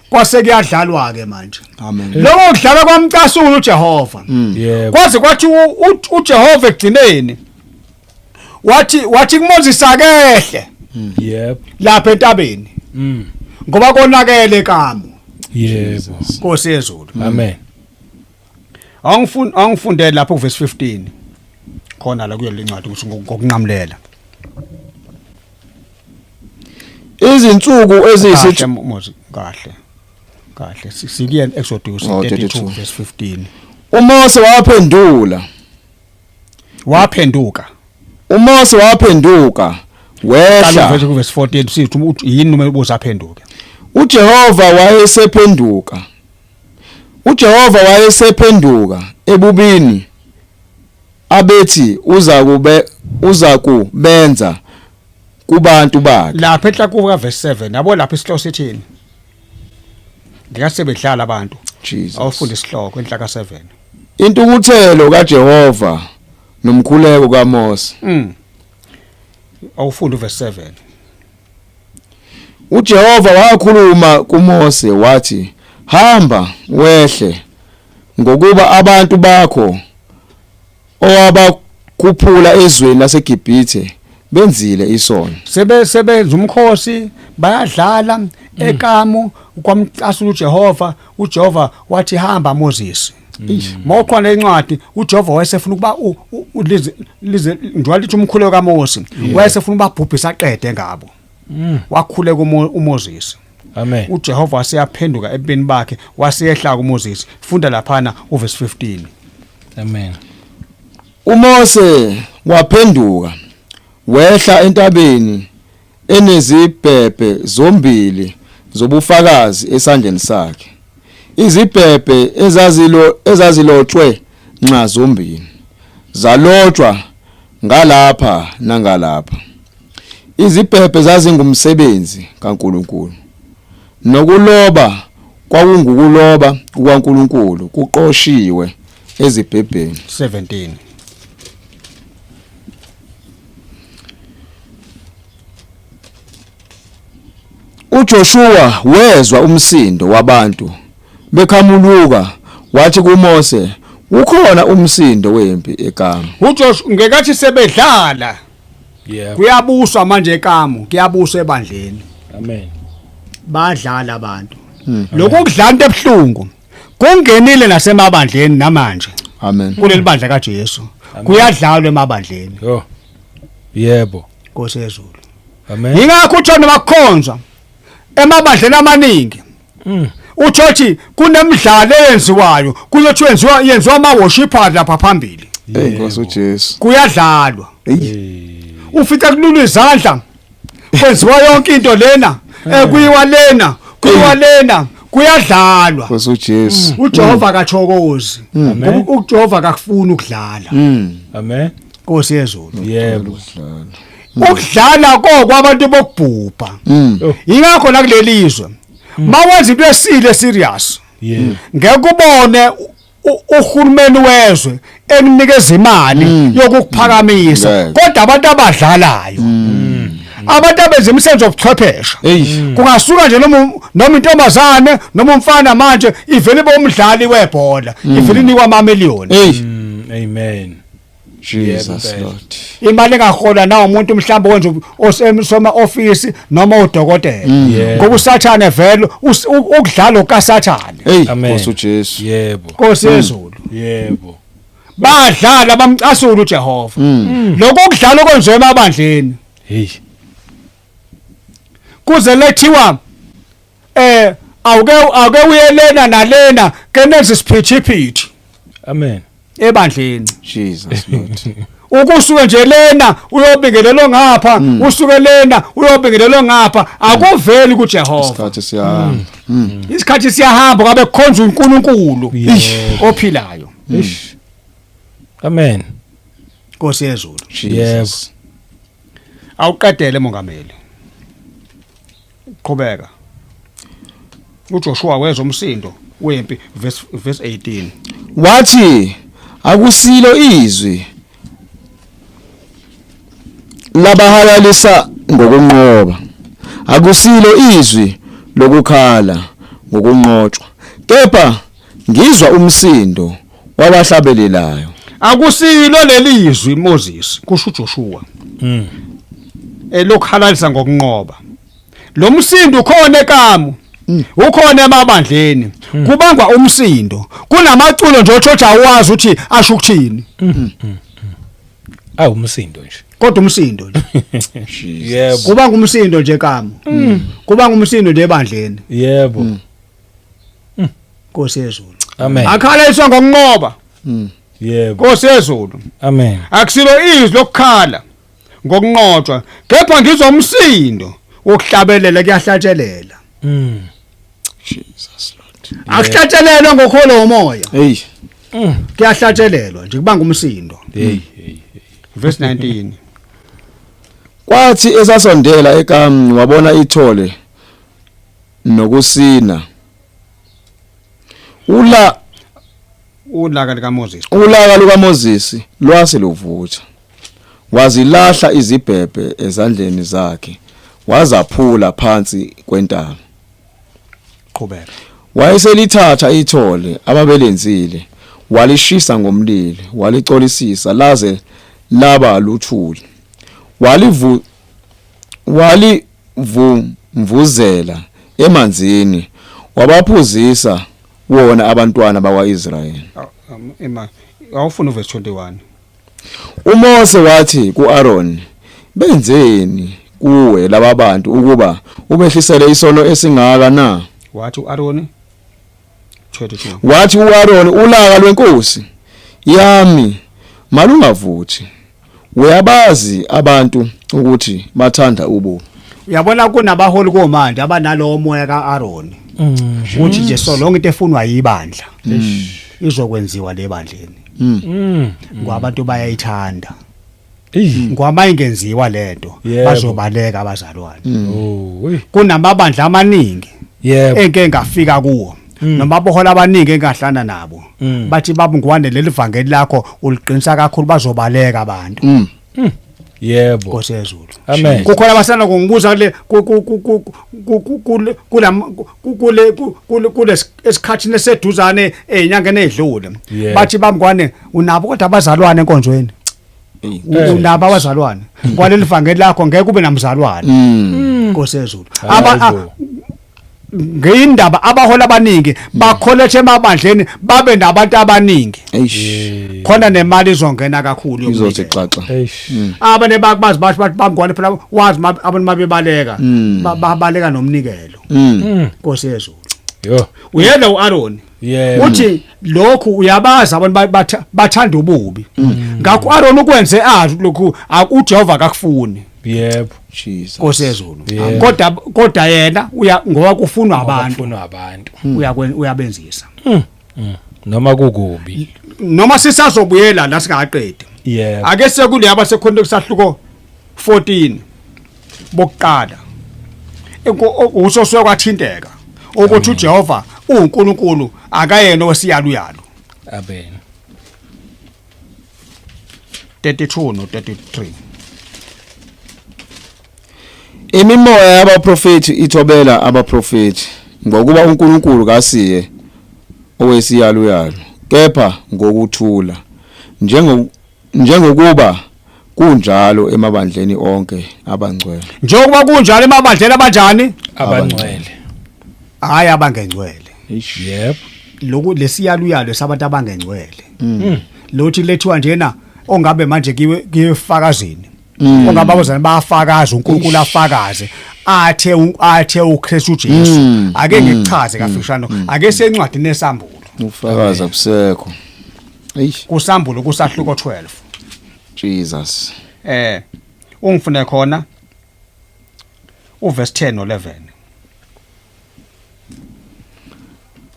Kwase kuyadlalwa ke manje. Amen. Lokho kudlala kwamcasula uJehova. Yebo. Kwaze kwathi uJehova egcineni wathi kuMoses akehle Yebo. lapha entabeni ngoba konakele kamo. Yebo. Nkosi yezulu. Amen. Angifundele lapha kuverse 15 khona la kuyo lencwadi ukuthi ngokunqamlela Izinsuku eziyisithupha kahle sikuye Exodus 32 verse 15. uMose waphenduka wehla verse 14 sithi yini noma ubuza aphenduke. uJehova wayesephenduka ebubini abethi uza kubenza kubantu bakhe. Lapha etla kuva verse 7 yabo lapha isihloko sithini ngiyasebedlala abantu Jesus. awufunda isihloko enhla ka7. Intukuthelo kaJehova nomkhuleko kaMose. Awufunda verse 7. uJehova wakhuluma kuMose wathi hamba wehle ngokuba abantu bakho owabakhuphula ezweni laseGibhithe benzile isono. Sebenza umkhosi bayadlala ekamo kwamcasula uJehova wathi hamba Moses. Mawuqhwana incwadi uJehova wayesefuna ukuba lize njwalithi umkhuleko kaMose wayesefuna ubabhubhisa aqede ngabo. Wakhuleka uMoses. Amen. uJehova waseyaphenduka ebeni bakhe waseyehla kuMoses. Funda lapha uverse 15. Amen. uMose waphenduka wehla entabeni enezibhebhe zombili zobufakazi esandleni sakhe. Izibhebhe ezazilotshwe nxa zombili zalotshwa ngalapha nangalapha. Izibhebhe zazingumsebenzi kaNkulunkulu. Nokuloba kwakungukuloba kukaNkulunkulu kuqoshiwe ezibhebheni. 17. uJoshua wezwa umsindo wabantu bekhamuluka wathi kuMose ukhona umsindo wempi eKamu. uJoshua ngekathi sebedlala Yeah. kuyabuswa manje eKamu kuyabuswa ebandleni. Amen. Badlala abantu. Lokudlala into ebhlungu kungenile nasemabandleni namanje. Amen. Kuleli bandla kaJesu kuyadlalwa emabandleni. Yo. Yebo. Nkosi yezulu. Amen. Ingakho uJohn makhonza emabandleni amaningi. Uthi kunemidlalo eyenziwayo kuyothi yenziwa ama worshipers lapha phambili. Nkosi uJesu. Kuyadlalwa. Ufika kulula izandla. Kwenziwa yonke into lena. Kuyiwa lena. Kuyadlalwa. Nkosi uJesu. uJehova akathokozi. uJehova akafuni ukudlala. Amen. Nkosi yezulu. Yebo. Ukudlala kwabantu bokubhubha. Ingakho la kulelizwe. Mawenza into esile serious. Yebo. Ngeke ubone uhulumeni wezwe eninikeza imali yokukuphakamisa kodwa abantu abadlalayo. Abantu abenza imisebenzi yobuchwepheshe. Kungasuka nje noma intombazane noma umfana manje ivele bomdlali webhola ivele inikwa amamiliyoni. Amen. Jesus Lord. Imali engahola nawo umuntu mhlawumbe wenza osema office noma udokotela. Ngoba uSathane vele ukudlala okaSathane. Nkosi uJesu. Yebo. Nkosi yezulu. Yebo. Badlala bamcasula uJehova. Lokho kudlala okwenziwa emabandleni. Hey. Kuze lethiwa awuke uyelena nalena kenenza isiphithiphithi Amen. ebandleni. Jesus Lord. Ukusuke nje lena uyobingelelo ngapha usuke lena uyobingelelo ngapha akuveli kuJehova. Isikhathi siyahamba. Isikhathi siyahamba ngabe kukhonza uNkulunkulu ophilayo. Amen. Nkosi yezulu. Jesus. Awuqedele mongameli. Qhubeka. uJoshua wezwa umsindo wempi verse 18. Wathi akusilo izwi labahalalisa ngokunqoba. Akusilo izwi lokukhala ngokunqotshwa. Kepha ngizwa umsindo wabahlabelelayo. Akusilo lelizwi Moses kusho uJoshua. Lokhalalisa ngokunqoba. Lo msindo ukhona eKamu. Ukhona emabandleni. Kubangwa umsindo. Kunamaculo nje otshotsha awazi ukuthi asho ukuthini. Umsindo nje. Kodwa umsindo nje. Yebo. Kubanga umsindo nje eKamu. Kubanga umsindo nje ebandleni. Yebo. Nkosi yezulu. Amen. Akhalaliswa ngokunqoba. Yebo. Nkosi yezulu. Amen. Akusilo izwi lokukhala ngokunqotshwa kepha ngizwa umsindo wokuhlabelela kuyahlatshelela. Jesus Lord. Akuhlatshelelwa ngokholo womoya. Hey. Kuyahlatshelelwa nje kubanga umsindo. Hey. Verse 19. Kwathi esasondela eKamu wabona ithole nokusina. Ulaka likaMoses. Ulaka lukaMoses lwase luvutha. Wazilahla izibhebhe ezandleni zakhe. Wazaphula phansi kwentaba. Qhubeka. Wayeselithatha ithole ababelenzile. Walishisa ngomlilo, walicolisisa laze laba luthuli. Walivumvuzela emanzini, wabaphuzisa wona abantwana bakwaIsrayeli. Ema awufuna uverse 21. uMose wathi kuAaron, benzeni kuwe laba bantu ukuba ubehlisele isono esingaka na? Wathi uAaron 22. Wathi uAaron, ulaka lwenkosi yami malungavuthi. Uyabazi abantu ukuthi bathanda ububi. Uyabona kunabaholi komanje abanalowo moya kaAaron. Uthi nje so lonke into efunwa yibandla izokwenziwa lebandleni. Ngoba abantu bayayithanda. Ngoba ingenziwa lento bazobaleka abazalwane. Kunamabandla amaningi enke ngafika kuwo. Noma abohola abaningi engahlana nabo. Bathi babungwane leli vangeli lakho uliqinisa kakhulu bazobaleka abantu. Yebo. Nkosi yezulu. Amen. Kukhona abasana ngokubuza kule esikhathini eseduzane ezinyangeni ezidlule. Bathi bamngwane unabo kodwa abazalwane enkonzweni. Unabo abazalwane. Kwaleli vangeli lakho ngeke ube namzalwane. Nkosi yezulu. Ngeyindaba abahola abaningi bakholethe emabandleni babe nabantu abaningi. Khona nemali izongena kakhulu izothi xaxa. Abane bakubazi bathi bangwane phela wazi abantu mabebaleka babaleka nomnikelo. Nkosi yezulu. Yo. Uyena uAaron. Uthi lokhu uyabaza abantu bathanda ububi. Ngakho uAaron ukwenze azi lokhu uJehova akakufuni. Yebo. Jesus. Nkosi yezulu. Kodwa yena ngoba kufunwa abantu. Uyabenzisa. Noma kukubi. Noma sisazobuyela la singaqedi. Yebo. Ake sekule abasekhona kusahluko 14 bokuqala. Usoswe kwathinteka ukuthi uJehova uNkulunkulu akayena osiyaluyalu. Amen. 32 no 33. Imimoya yabaprofeti ithobela abaprofeti ngokuba uNkulunkulu kasiye owesiyaluyalu kepha ngokuthula njengokuba kunjalo emabandleni onke abangcwele. Njengoba kunjalo emabandleni abanjani? Abangcwele. Hayi abangengcwele. Yebo. Lokhu lesiyaluyalo sabantu abangengcwele. Lothi lethiwa njena ongabe manje kifakazini. Ongaba bazana bayafakaza uNkulunkulu afakaze athe uKristu Jesu ake ngichaze kafishano ake sencwadini esambulo ufakaza kusekho kusambulo kusahluko 12 Jesus ungifune khona uverse 10 no 11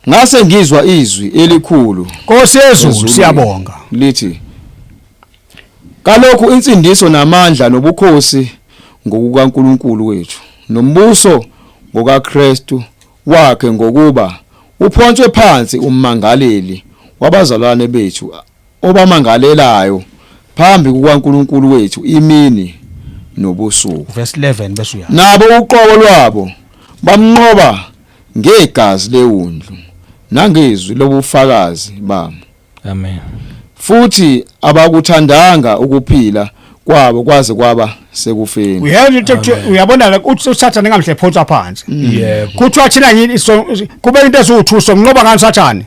ngase ngizwa izwi elikhulu Nkosi yezulu siyabonga lithi kalokhu insindiso namandla nobukhosi ngokukaNkulunkulu wethu nombuso ngokaKristu wakhe ngokuba uphontswe phansi ummangaleli wabazalwane bethu obamangalelayo phambi kukaNkulunkulu wethu imini nobusuku. Verse 11 bese uya. Nabo uqobo lwabo bamnqoba ngegazi leWundlu nangezwi lobufakazi bami. Amen. Futhi abakuthandanga ukuphila kwabo kwaze kwaba sekufeni. Uyabona la uthi uSathane ngamhle phontsha phansi. Yebo. Kuthiwa thina yini kube into ezuthuso nqoba ngani Sathane?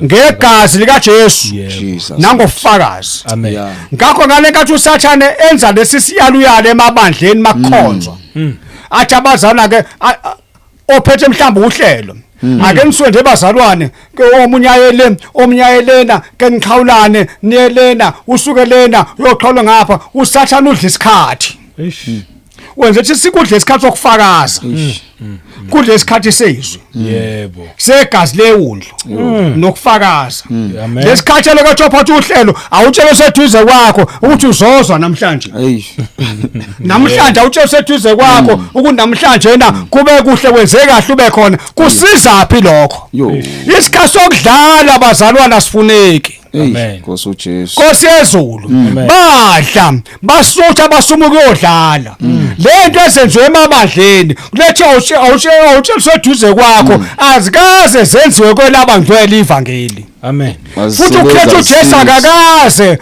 Ngegazi lika Jesu. Jesus. Nangofakazi. Amen. Ngakho ngale nkathi uSathane enza lesisiyaluyalo emabandleni makhonzwa. Athi abazalwana ke ophethe mhlamba uhlelo. Ake niswe nje bazalwane ke omnyayelena ke ngikhawulane niyelena usuke lena uyoqhawula ngapha uSathane udla isikhathi wenze ukuthi sikudle isikhathi sokufakaza kudle isikhathi sezwe Yebo. segazi leWundlu nokufakaza Amen. lesikhathi lokho phakathi uhlelo awutshelo seduze kwakho ukuthi uzozwa namhlanje namhlanje awutshelo seduze kwakho ukuthi namhlanje yena kube kuhle kwenzeke kahle ube khona kusiza phi lokho isikhathi sokudlala abazalwana sifuneki Amen. Nkosi uJesu. Nkosi yezulu badla basutha basumuka uyodlala lento esenziwe emabandleni kulethe awutsheliswe eduze kwakho azikaze zenziwe kwelaba ngcwele ivangeli. Amen. Futhi uKristu uJesu akakaze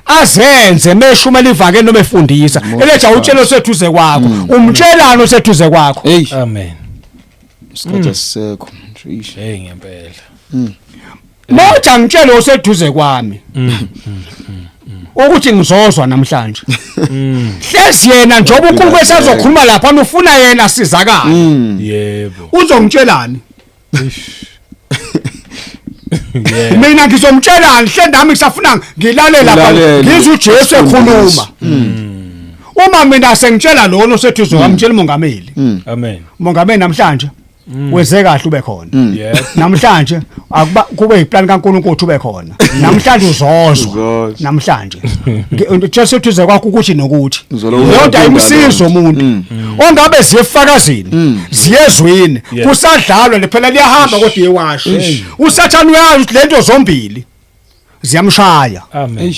azenze meshumela ivangeli noma efundisa elethe awutsheliswe eduze kwakho umtshelano oseduze kwakho. Amen. isikhathi asisekho nje. Hey ngempela. Moja ngitshela oseduze kwami ukuthi ngizozwa namhlanje hlezi yena njoba uNkulunkulu esazokhuluma lapha ufuna yena sizakala Yebo. uzongitshelani Yebo. mina ngizomtshelani hle nami ngisafuna ngilalela lapha ngizwe uJesu ekhuluma uma mina sengitshela lona osethuzo ngamtshela umongameli Amen. umongameli namhlanje weze kahle ube khona Yebo. namhlanje akuba kube iplan kaNkulunkulu ube khona namhlanje uzozwa namhlanje nje thuze kwakho ukuthi nokuthi yonke ayimsizo umuntu ongabe ziyefakazini ziyezwini kusadlalwa lephela liyahamba kodwa iyewasha usathana uyazi lento zombili ziyamshaya Amen.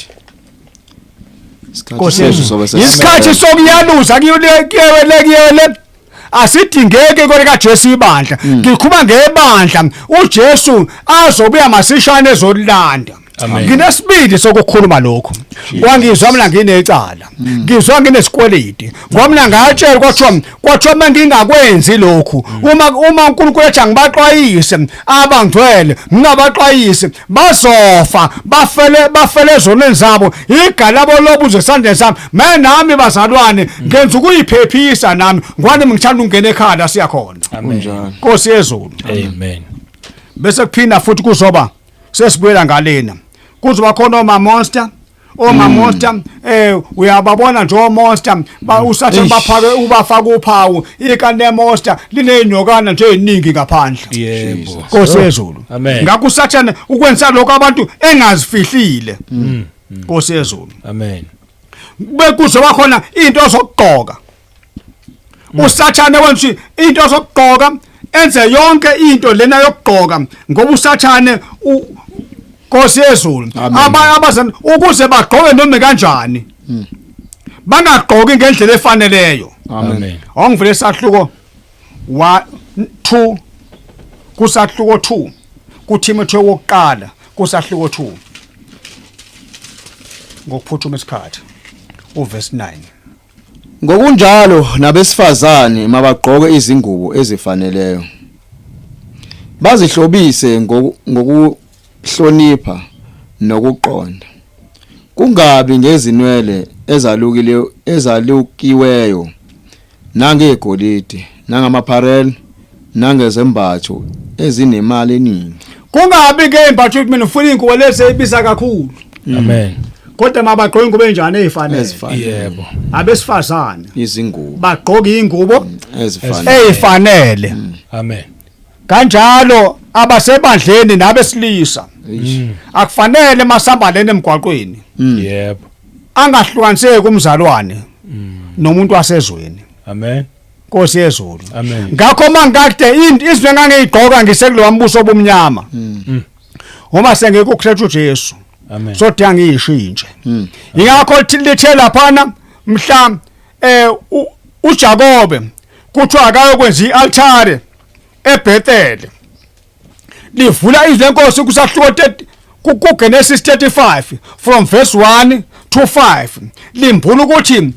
isikhathi sokuyaluza kuyele asidingeke kodwa kaJesu ibandla ngikhuma ngebandla uJesu azobuya masishane ezolanda nginesibindi sokukhuluma lokho kwangizwa mina nginecala ngizwa nginesikweleti ngomna ngatshela kwathiwa mangingakwenzi lokhu uma uNkulunkulu ethi ngibaxwayise abangcwele ngingabaxwayise bazofa bafele ezonweni zabo igalabo lobuzo esandleni sami nami bazalwane ngenza ukuyiphephisa nami ngwane ngithanda ungena ekhaya siyakhona Kunjani. Nkosi yezulu Amen. bese kuphinda futhi kuzoba sesibuyela ngalena kuzoba khona oma monster uyababona nje omonster usathi baphake ubafaka uphawu ikane monster linenyokana nje eziningi ngaphandle Yebo. Nkosi yezulu Amen. ngakusathana ukwenza lokho abantu engazifihlile Nkosi yezulu Amen. bekuzoba khona into zokugqoka usathane wenza into zokugqoka enze yonke into lena yokugqoka ngoba usathane Nkosi yezulu abazana ukuze bagqoke noma kanjani bangagqoki ngendlela efaneleyo Amen. awungivule sahluko 1 2 kusahluko 2 kuTimotheo wokuqala kusahluko 2 ngokuphuthuma isikhathi uverse 9 Ngokunjalo nabesifazane mabagqoke izingubo ezifaneleyo bazihlobise ngokuhlonipha nokuqonda kungabi ngezinwele ezalukiweyo nangegolide nangamapharel nangezembatho ezinemali eningi kungabi ke imbatho ukuthi mina ufuna ingubo lezi ebiza kakhulu Amen. kodwa mabagqoke ingubo enjani ezifanele Yebo. abesifazane izingubo bagqoke ingubo ezifanele ezifanele Amen. kanjalo abasebandleni nabesilisa akufanele masambalene emgwaqweni Yebo. angahlukaniseki umzalwane nomuntu wasezweni Amen. Nkosi yezulu Amen. ngakho mangakade izinto engangiyigqoka ngisekulowa mbuso obumnyama uma sengeke ukukhetha uJesu Amen. sodwa ngiyishintshe ingakho lithe laphana mhla uJakobe kuthiwa akayokwenza ialtare eBethel livula izwi lenkosi kusahluko 30 kuGenesis 35 from verse 1 to 5 limbula ukuthi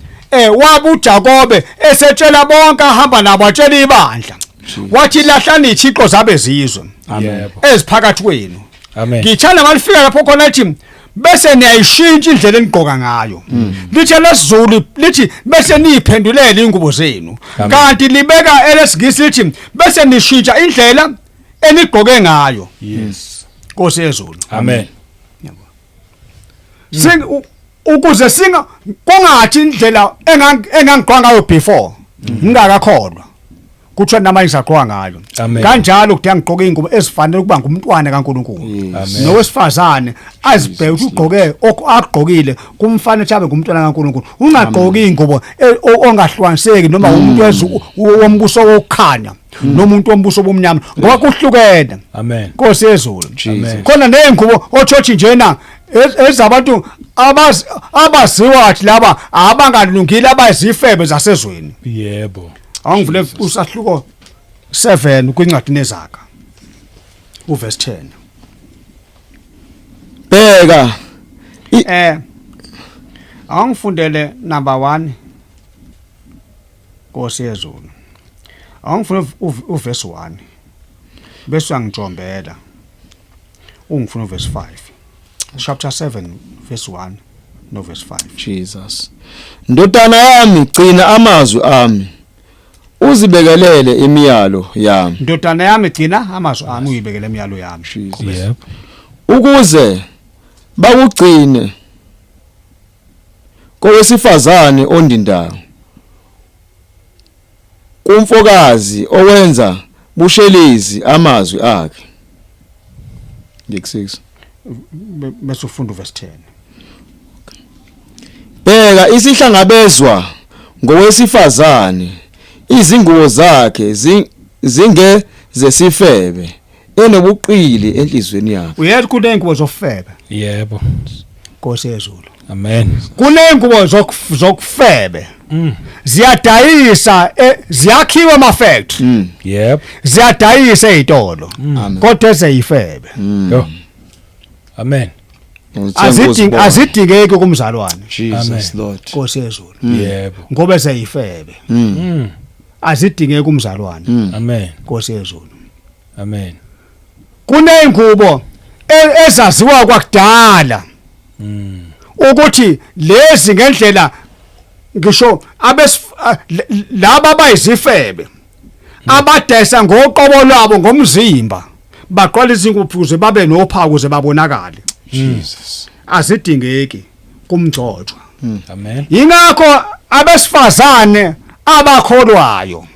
wabu uJakobe esetshela bonke ahamba nabo atshela ibandla wathi lahlani iThixo zabezizwe Amen. eziphakathi kwenu Amen. ngithanda malifika lapho khona lithi bese niyayishintsha indlela enigqoka ngayo lithi lesizulu lithi bese niyiphendulela ingubo zenu kanti libeka elesingisi lithi bese nishintsha indlela enigqoke ngayo Yes. Nkosi yezulu Amen. ukuze singa kongathi indlela engangigqoka ngayo before ngingakakholwa kuthiwa namanje sagqoka ngayo Amen. kanjalo kudinga ngigqoke ingubo ezifanele ukuba ngumntwana kaNkulunkulu Amen. nowesifazane azibheke ukuthi ugqoke akugqokile kumfanele chabe ngumntwana kaNkulunkulu ungagqoki ingubo ongahlukaniseki noma umuntu wombuso wokukhanya nomuntu wombuso obumnyama ngoba kuhlukene Amen. Nkosi yezulu Amen. khona nengubo otshothi njena ezabantu abaziwathi laba abangalungile abazifebe zasezweni Yebo. awungivule usahluko 7 kwincwadi nezaga uverse 10 bheka awungifundele number 1 Nkosi yezulu Angifuna uverse 1 bese angitshombela ungifuna uverse 5 chapter 7 verse 1 no verse 5 Jesus. Ndodana yami gcina amazwi ami. Uzibekelele imiyalo yami. Ndodana yami gcina amazwi ami uyibekele imiyalo yami. Yep. Ukuze bakugcine kowesifazane ondindayo. Kumfokazi owenza bushelezi amazwi akhe. Ngik6. Bese ufunda verse 10. Bheka isihlangabezwa ngowesifazane izingubo zakhe zingezesifebe enobuqili enhlizweni yakhe. Uyathi kunengubo zofebe. Yebo. Nkosi yezulu. Amen. Kunengubo zokufebe. Ziyadayisa ziyakhiwa ama factory. Yep. Ziyadayisa ezitolo. Kodwa ezeyifebe. Yo. Amen. Azidingeki kumzalwane. Jesus Lord. Nkosi yezulu. Yebo. Ngoba ezeyifebe. Azidingeki kumzalwane. Amen. Nkosi yezulu. Amen. Kunengubo ezaziwa kwakudala. Ukuthi lezi ngendlela ngisho laba bayizifebe abadayisa ngoqobo lwabo ngomzimba baqala izingubo babe nophawu kuze babonakale. Jesus. Azidingeki kumgcotshwa. Amen. Ingakho abesifazane abakholwayo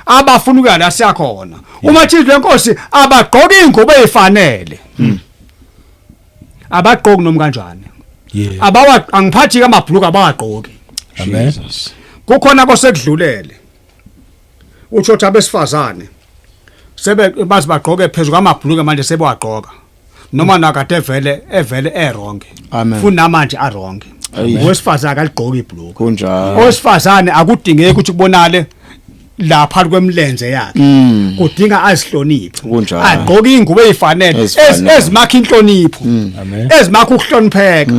abafuna ukuya la siyakhona uma thizwe lenkosi abagqoka ingubo ezifanele. Abagqoki noma kanjani. Yeah. Angiphathi kamabhuluku abagqoki. Amen. Kukhona kosekudlulele. Uthi ukuthi abesifazane bazi bagqoke phezulu kwamabhuluku manje sebewagqoka. Noma nakade evele eronke. Funa namanje aronke. Owesifazane akaligqoki ibhuluku. Kunjalo. Owesifazane akudingeki ukuthi kubonale lapha kwemlenze yakhe. Kudinga azihloniphe. Agqoke ingubo ezifanele ezimakha inhlonipho. Ezimakha ukuhlonipheka.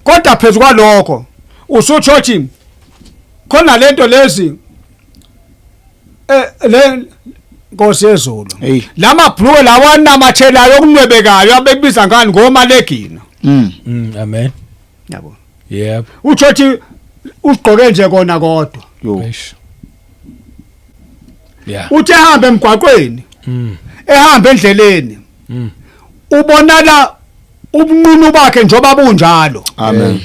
Kodwa phezulu kwalokho usutho uthi khona lento lezi le Nkosi yezulu lamabhluku lawanamathelayo okunwebekayo abebiza ngani ngomalegina. Amen. Yabo. Yep. Uthi ugqoke nje kona kodwa. Yeah. Uthi ehamba emgwaqweni. Ehamba endleleni. Ubonala ubunqunu bakhe njoba bunjalo. Amen.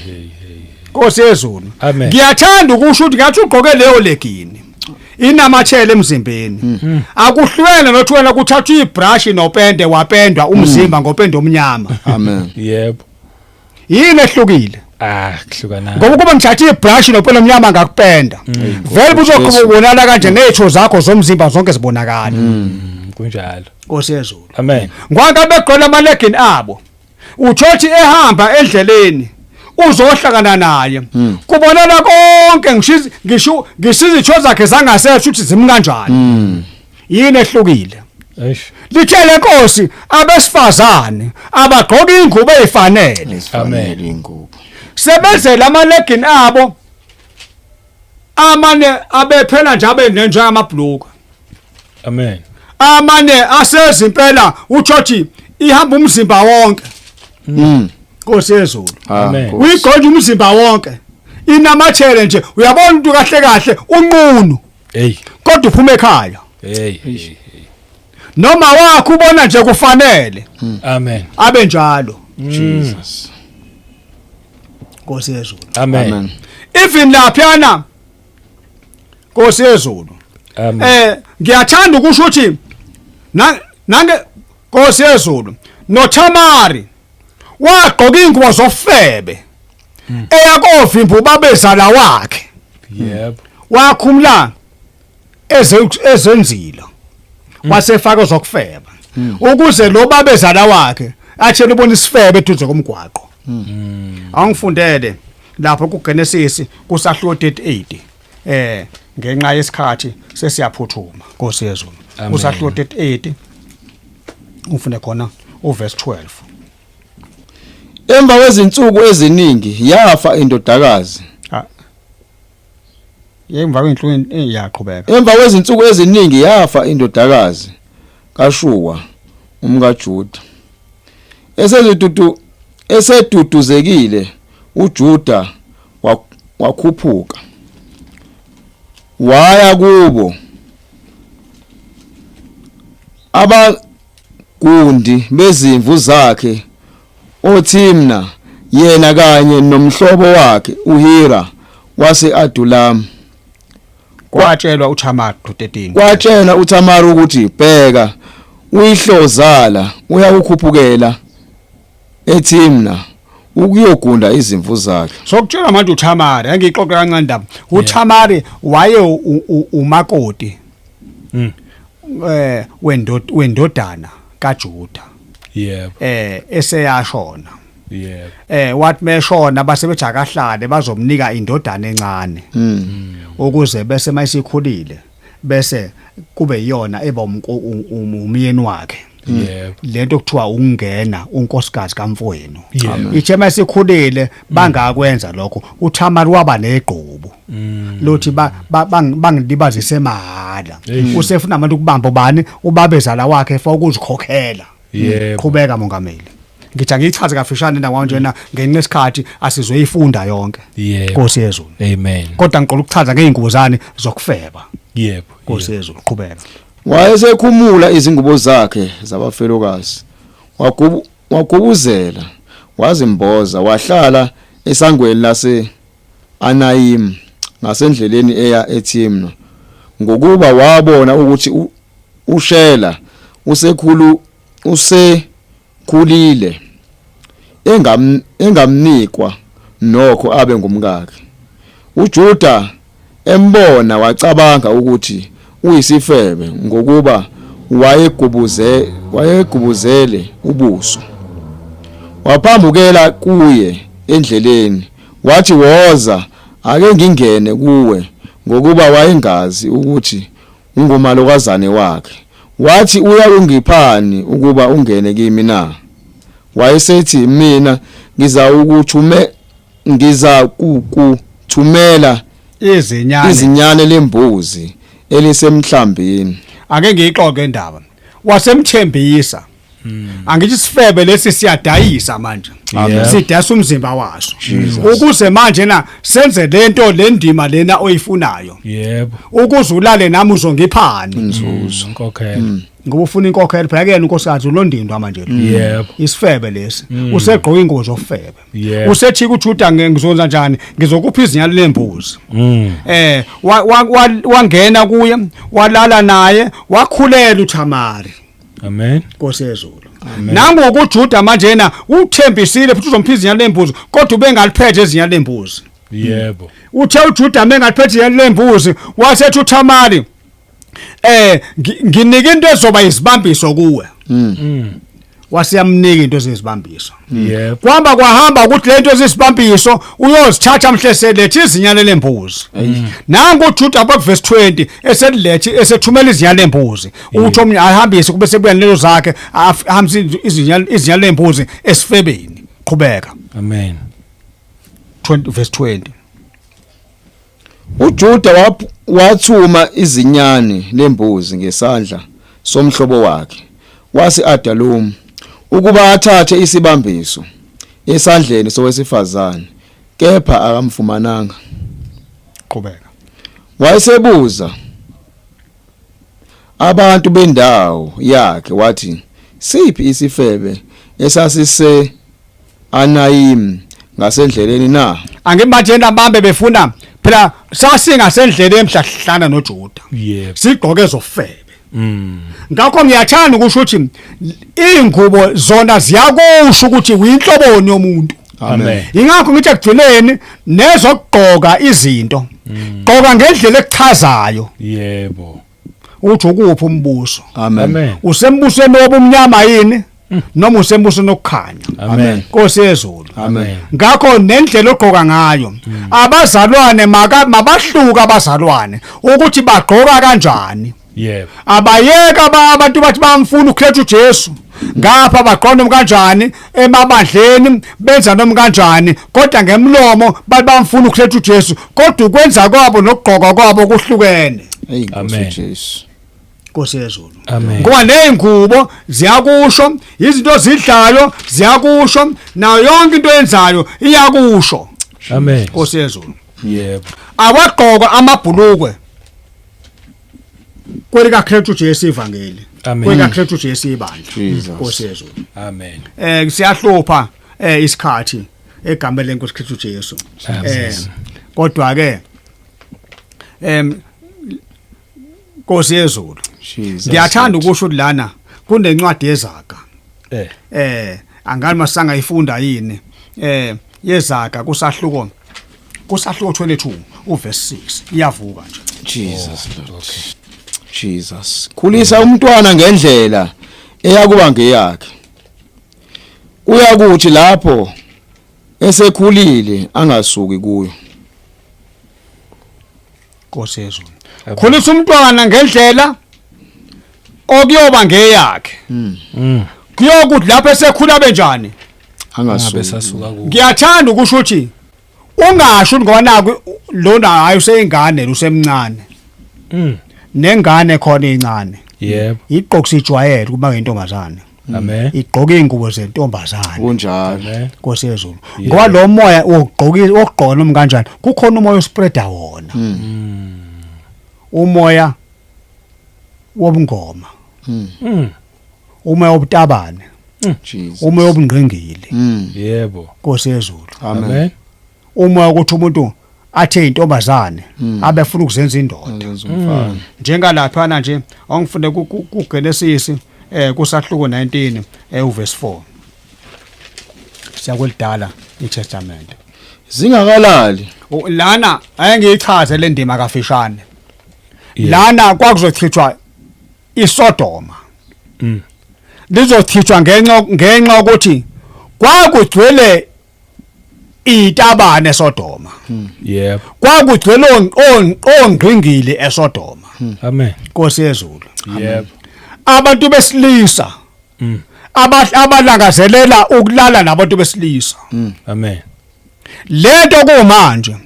Nkosi yezulu. Amen. Ngiyathanda ukusho ukuthi ngathi ugqoke leyo legini. Inamathele emzimbeni. Akuhlwele nothi wena kuthatha ibrush nopende wapendwa umzimba ngopende omnyama. Amen. Yebo. Yini ehlukile? Kuhlukana. Ngoba kuba ngithatha ibrush nopende omnyama ngakupenda. Vele buzokubonana kanje netho zakho zomzimba zonke zibonakala. Kunjalo. Nkosi yezulu. Amen. Ngwangabe begqola amalegini abo. Uthothi ehamba endleleni uzohlangana naye. Kubonana konke ngisho ngisizitho zakhe zangasese ukuthi zimi kanjani. Yini ehlukile? Lithele Nkosi abesifazane abagqoka ingubo ezifanele. Amen. Ingubo. Sebenzela amalegini abo amane abephela nje abenenje amabhluku. Amen. Amane asezimpela uthothi ihamba umzimba wonke. Nkosi yezulu. Amen. Uyigqoka umzimba wonke. Inamathele nje uyabona umuntu kahle kahle unqunu. Kodwa uphuma ekhaya. Noma wakho ubona nje kufanele. Amen. Abe njalo. Jesus. Nkosi yezulu. Amen. Even laphana Nkosi yezulu. Amen. Ngiyathanda ukusho ukuthi nange Nkosi yezulu noThamari wagqoka ingubo zofebe eyakovimba ubabezala wakhe. Yebo. Wakhumla ezenzilo wasefaka zokufeba ukuze lo babezala wakhe athele ubona isifebe eduze komgwaqo. Angifundele lapho kuGenesis kusahluko 38 ngenxa yesikhathi sesiyaphuthuma Nkosi yezulu. Kusahluko 38 ufune khona uverse 12. Emva kwezinsuku eziningi yafa indodakazi. Emva kwenhlungu iyaqhubeka. Emva kwezinsuku eziningi yafa indodakazi kaShuwa umkaJuda. Eseduduzekile uJuda wakhuphuka waya kubo abagundi bezimvu zakhe oThimna yena kanye nomhlobo wakhe uHira wase-Adulam. Kwatshelwa uThamar 13. Kwatshela uThamar ukuthi bheka uyihlozala uyakukhuphukela eThimna ukuyogunda izimvu zakhe. Sokutshela manje uThamar engixoxe kancane ndaba. uThamar waye umakoti wendodana kaJuda. Yebo. Eseyashona. Yebo. Wathi meshona basebethi akahlale bazomnika indodana encane. Ukuze bese mayisikhulile bese kube yiyona eba umyeni wakhe. Yebo. Lento kuthiwa ukungena unkosikazi kamfowenu. Yebo. Ithe mayisikhulile bangakwenza lokho uThamar waba negqubu lothi bangilibazise mahala. Usefuna abantu ukubamba ubani ubabezala wakhe for ukuzikhokhela. Yebo. Qhubeka mongameli. Ngithi ngichaze kafishane ndawo njena ngenxa isikhathi asizoyifunda yonke. Yebo. Nkosi yezulu. Amen. Kodwa ngiqola ukuchaza ngezinkubuzane zokufeba. Yebo. Nkosi yezulu qhubeka. Wayesekhumula izingubo zakhe zabafelokazi. Wagubuzela, wazimboza, wahlala esangweni lase-Anayim ngasendleleni eya eThimna. Ngokuba wabona ukuthi uShela usekhulile engamnikwa nokho abe ngumkakhe. uJuda embona wacabanga ukuthi uyisifebe ngokuba wayegubuzele ubuso. Waphambukela kuye endleleni wathi woza ake ngingene kuwe ngokuba wayengazi ukuthi ungumalokazane wakhe. Wathi uyakungiphani ukuba ungene kimi na? Wayesethi mina ngiza kukuthumela izinyane lembuzi elisemhlambini. Ake ngiyixoxe indaba. Wasemthembisa. Angithi sifebe lesi siyadayisa manje. Sidayisa umzimba waso. Ukuze manje na senze lento lendima lena oyifunayo. Yebo. Ukuze ulale nami uzongiphani Inzuzo. Inkokhelo. ngoba ufuna inkokhelo phela kuyena unkosikazi ulondindwa manje. Yebo. Isifebe lesi. Usegqoka ingozi ofebe. Yebo. Usethi kuJuda ngizonza kanjani ngizokupha izinyalo lembuzi. Wangena kuye walala naye wakhulela uThamar. Amen. Nkosi yezulu. Nangoku uJuda manje yena uthembisile futhi uzompha izinyalo lembuzi kodwa ubengaliphethe izinyalo lembuzi. Yebo. Uthe uJuda mengaliphethe izinyalo lembuzi wasethi uThamar nginika into ezoba izibambiso kuwe. Wasiyamnika into ezizibambiso. Yebo. Kwahamba ukuthi lento ezisibambiso uyozithatha mhleselethe izinyalo lembuzi. Nangu uJuda verse 20 esethumela izinyalo lembuzi. Uthi omnye ahambise kube sebuya lezo zakhe ahambise izinyalo lembuzi esifebeni. Qhubeka. Amen. 20 verse 20. uJuda wathuma izinyane lembuzi ngesandla somhlobo wakhe wase-Adulam ukuba athathe isibambiso esandleni sowesifazane, kepha akamfumananga. Qhubeka. Wayesebuza abantu bendawo yakhe wathi, siphi isifebe esasise Anayim ngasendleleni na? Angibatshela bambe befuna phela sasingasendleleni emhlahlana noJuda. Yebo. Sigqoke zofebe. Ngakho ngiyathanda ukusho ukuthi ingubo zona ziyakusho ukuthi uyinhloboni yomuntu. Amen. Ingakho ngithi ekugcineni nezokugqoka izinto. Gqoka ngendlela ekuchazayo Yebo. ukuthi ukuphi umbuso. Amen. Usembusweni wobumnyama yini noma usembusweni okukhanya. Amen. Nkosi yezulu. Amen. Ngakho nendlela ogqoka ngayo abazalwane mabahluka abazalwane ukuthi bagqoka kanjani. Yebo. Abayeka abantu bathi bamfuna ukukhetha uJesu ngapha baqonda kanjani emabandleni benza noma kanjani kodwa ngemlomo bamfuna ukukhetha uJesu kodwa ukwenza kwabo nokugqoka kwabo kuhlukene. Amen Jesu. Nkosi yezulu. Amen. Ngoba nezingubo ziyakusho, izinto zidlalo ziyakusho, nayo yonke into yenzayo iyakusho. Amen. Nkosi yezulu. Yebo. Awagqoka amabhulukwe kwelika Kristu Jesu ivangeli. Amen. Kwelika Kristu Jesu ibandla. Jesus. Nkosi yezulu. Amen. Siyahlupha isikhathi egameni lenkosi Kristu Jesu. Kodwa ke Nkosi yezulu. Ngiyathanda ukusho lana kunencwadi yezaga. Angani masanga ifunda yini? Yezaga kusahluko 22 uverse 6 iyavuka nje. Jesus Lord. Jesus. Khulisa umntwana ngendlela eyakuba ngeyakhe. Uyakuthi lapho esekhulile angasuki kuyo. Nkosi yezulu. Khulisa umntwana ngendlela okuyoba ngeyakhe. Kuyokuthi lapho esekhula benjani? Angasuki. Besasuka kuyo. Ngiyathanda ukusho ukuthi ungasho ngoba naku lona hayi useyingane usemncane. Nengane khona incane. Yebo. Igqoka sijwayele kuba ngentombazane. Amen. Igqoka izingubo zentombazane. Kunjalo. Nkosi yezulu. Ngoba lo moya ogqoka noma kanjani kukhona umoya ospreada wona. Umoya wobungoma. Umoya wobutabane. Jesus. Umoya wobungqingili. Yebo. Nkosi yezulu. Amen. Umoya ukuthi umuntu athe intombazane abefuna ukuzenza indoda. Njengalapha nje angifunde kuGenesis kusahluko 19 uverse 4. Siyakwelidala iTestament. Zingakalali. Lana ayengiyichaze le ndima kafishane. Lana kwakuzochithwa iSodoma. Lizochithwa ngenxa ukuthi kwakugcwele itabane eSodoma. Yebo. Kwakugcwele ongqingili eSodoma. Amen. Nkosi yezulu. Yebo. Abantu besilisa abalangazelela ukulala nabantu besilisa. Amen. Lento kumanje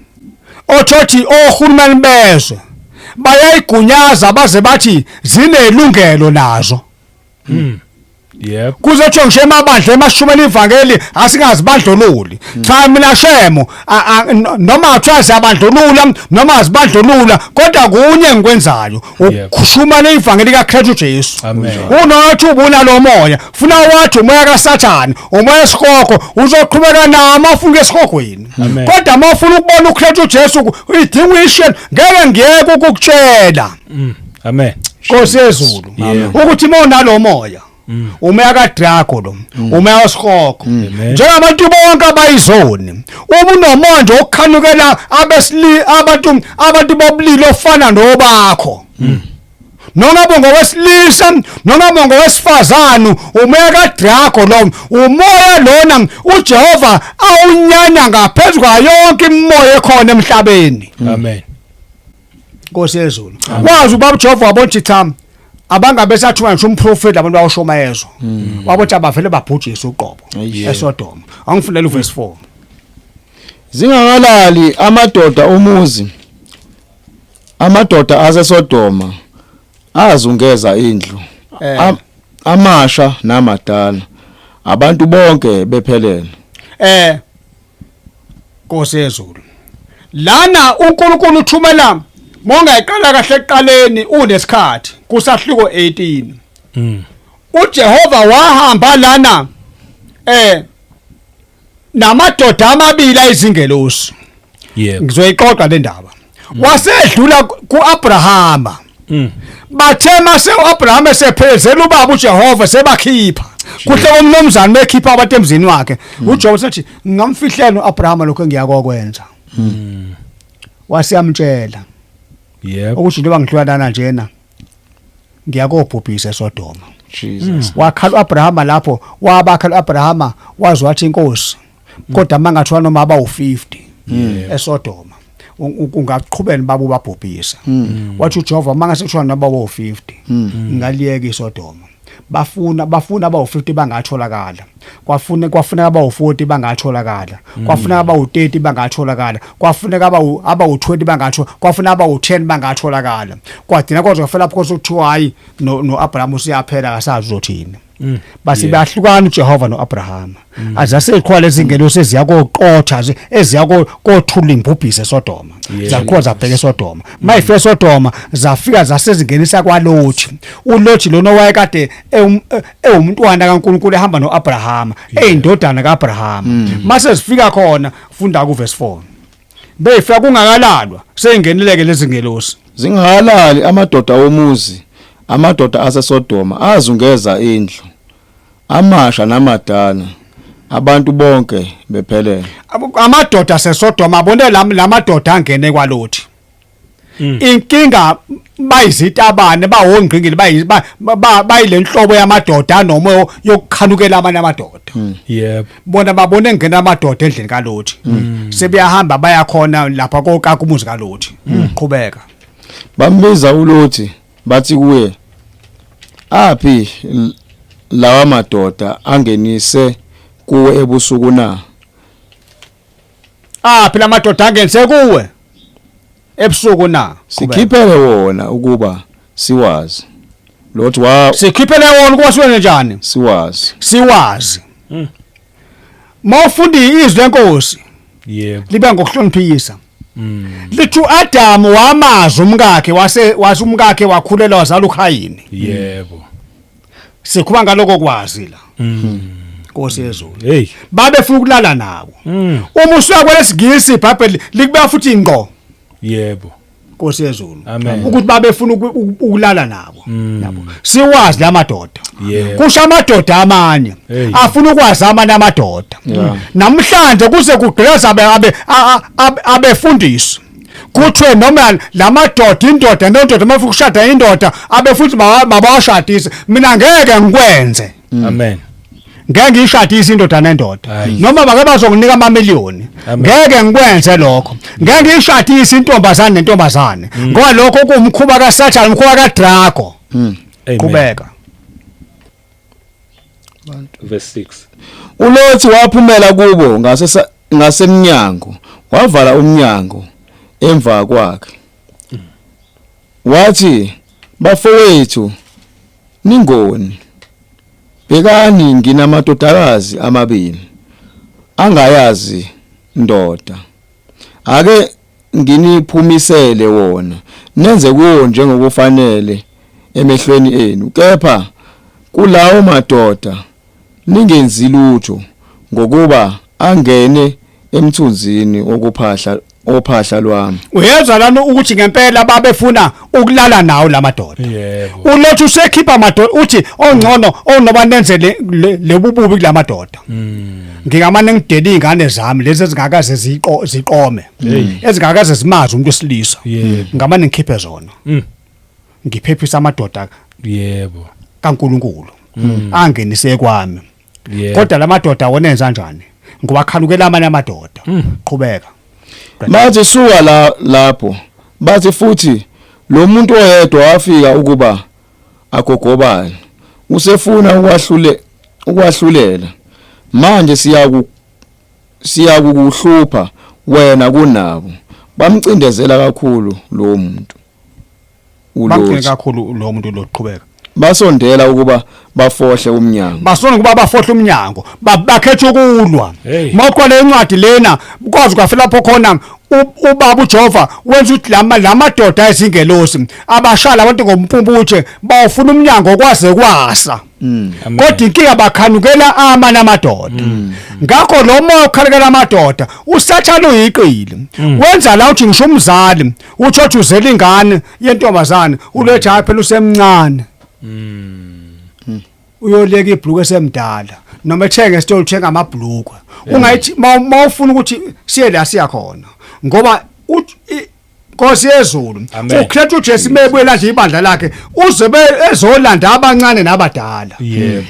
othothi ohulumeni bezwe bayayigunyaza baze bathi zinelungelo nazo. Yebo. Kuzothi ngisho emabandla emashumela ivangeli asingazi bandlululi. Cha mina shemo noma athiwa abandlulula noma azibandlulula kodwa kunye ngikwenzayo ukushumela ivangeli kaKristu Jesu. Amen. Unothi ubuna lo moya funa wathi umoya kaSathane umoya esikhoko uzoqhubeka nami afuna esikhokweni. Kodwa mawufuna ukubona uKristu Jesu idingishen ngeke ngiyeke ukukutshela. Amen. Nkosi yezulu ukuthi mawunalo moya umoya kaDrago lo umoya wesikhoko njengabantu bonke abayizoni ubunomonde okukhanukela abantu bobulili ofana nobakho noma bongowesilisa noma bongowesifazana umoya kaDrago lo umoya lona uJehova awunyanya ngaphezulu yonke imimoya ekhona emhlabeni. Amen. Nkosi yezulu wazi ubaba uJehova wabonthi thama abangabe sathuma nje umprofeti abantu bawushoma yezo wabothi abavele babhujisa uqobo eSodoma. Angifundela uverse 4. Zingakalali amadoda omuzi amadoda aseSodoma azungeza indlu amasha namadala abantu bonke bephelele. Nkosi yezulu lana uNkulunkulu uthumela monga iqala kahle eqaleni unesikhathi kusahluko 18. uJehova wahamba lana namadoda amabili ayizingelosi. Yebo. Ngizoyiqoqa le ndaba. Wasedlula kuAbrahama. Bathe mase uAbrahama esephezela ubaba uJehova sebakhipha. Kuhle komnomzana bekhipha abantu emzini wakhe. uJehova sethi ngamfihlelo uAbrahama lokho engiyakokwenza. Wasiyamtshela. Yebo. Ukuthi njengoba ngidlulana njena ngiyakobhubhisa eSodoma. Jesus. Wakhala uAbrahama lapho wabakhala uAbrahama wazi wathi inkosi kodwa mangathiwa noma aba u50 eSodoma ungaqhubeni babo babhubhisa. Wathi uJehova mangase kuthiwa noma aba u50 ngaliyeka iSodoma bafuna abawu50 bangatholakala kwafuneka abawu40 bangatholakala kwafuneka abawu30 bangatholakala kwafuneka abawu20 bangatholakala kwafuneka abawu10 bangatholakala kwadina kodwa kwafela lapho kuthiwa hayi no Abraham usiyaphela akasazi uzothini basi bayahlukana uJehova noAbraham azasekhwala ezingelo seziya koqotha eziya kothula imbubhise eSodoma zakho zabheka eSodoma mayifike eSodoma zafika zasezingenisa kwaLothi uLothi lona wayekade ewumntwana kaNkulunkulu ehamba noAbraham eyindodana kaAbraham mase zifika khona funda ku verse 4 beyifika kungakalalwa seyingeneleke lezi ngelosi zingakalali amadoda womuzi amadoda aseSodoma azungeza indlu amasha namadala abantu bonke bephelele amadoda aseSodoma abone lamadoda angene kwaLothi inkinga bayizitabane bawongqingile bayilenhlobo yamadoda noma yokukhanukela amanye amadoda yebo bona babone ngena amadoda endlini kaLothi sebeyahamba bayakhona lapha kokakumuzi kaLothi qhubeka bambiza uLothi bathi kuye aphi lawa madoda angenise kuwe ebusuku na aphi lamadoda angenise kuwe ebusuku na sikhiphele wona ukuba siwazi Lothi sikhiphele wona ukuba siwenze njani siwazi mawufunda izwi lenkosi yebo libe ngokuhloniphisa lithu Adam wamazi umkakhe umkakhe wakhulela wazala uKhayini yebo sikhuba ngaloko kwazi la Nkosi yezulu hey babefuna ukulala nawo uma usuka kwelesigisi iBhayibheli likubeka futhi ingqo yebo Nkosi yezulu amen ukuthi babefuna ukulala nabo yabo siwazi lamadoda yebo kusho amadoda amanye afuna ukwazi amanye amadoda namhlanje kuze kugqeza abefundisi kuthiwe noma lamadoda indoda nendoda mafika ukushada indoda abefuthi mabawashadise mina ngeke ngikwenze amen ngeke ngishadise indoda nendoda noma bake bazokunika amamiliyoni ngeke ngikwenze lokho ngeke ngishadise intombazane nentombazane ngoba lokho kumkhuba kaSathane umkhuba kaDrago qhubeka verse 6 uLothi waphumela kubo ngasemnyango wavala umnyango emva kwakhe wathi bafowethu ningoni bekani nginamadodakazi amabili angayazi ndoda ake nginiphumisele wona nenze kuwo njengokufanele emehlweni enu kepha kulawo madoda ningenzi lutho ngokuba angene emthunzini ophahla lwami uyezwa lana ukuthi ngempela babefuna ukulala nawo lamadoda yebo uLothi usekhipha amadoda uthi ongcono onoba nenze lebububi kulamadoda ngingamane ngidela izingane zami lezi ezingakaze ziqome ezingakaze zimazi umuntu osilisa ngamane ngikhiphe zona ngiphephisa amadoda yebo kaNkulunkulu angenise kwami kodwa lamadoda wonenza kanjani ngoba khanukela amanye amadoda qhubeka bathi suka lapho bathi futhi lo muntu oyedwa wafika ukuba agogobala usefuna ukwahlulela manje siyakuhlupha wena kunabo bamcindezela kakhulu lo muntu bamcindezela kakhulu lo muntu loqhubeka basondela ukuba bafohle umnyango bakhetha ukulwa mawuqala incwadi lena ukwazi kwafela lapho khona ubaba uJehova wenza ukuthi lamadoda ezingelosi abashala abantu ngompumbutshe bawufuna umnyango kwaze kwasa kodwa inkinga bakhanukela amanye amadoda ngakho lo moya ukhalekela amadoda uSathane uyiqile wenza la uthi ngisho umzali uthi uzela ingane yentombazane ulethi hayi phela usemncane uyoleka ibhluku esemdala noma ethenge esitolo uthenga amabhluku ungayithi mawufuna ukuthi siye la siya khona ngoba Nkosi yezulu ukhetha uJesu mebuye nje ibandla lakhe uze ezolanda abancane nabadala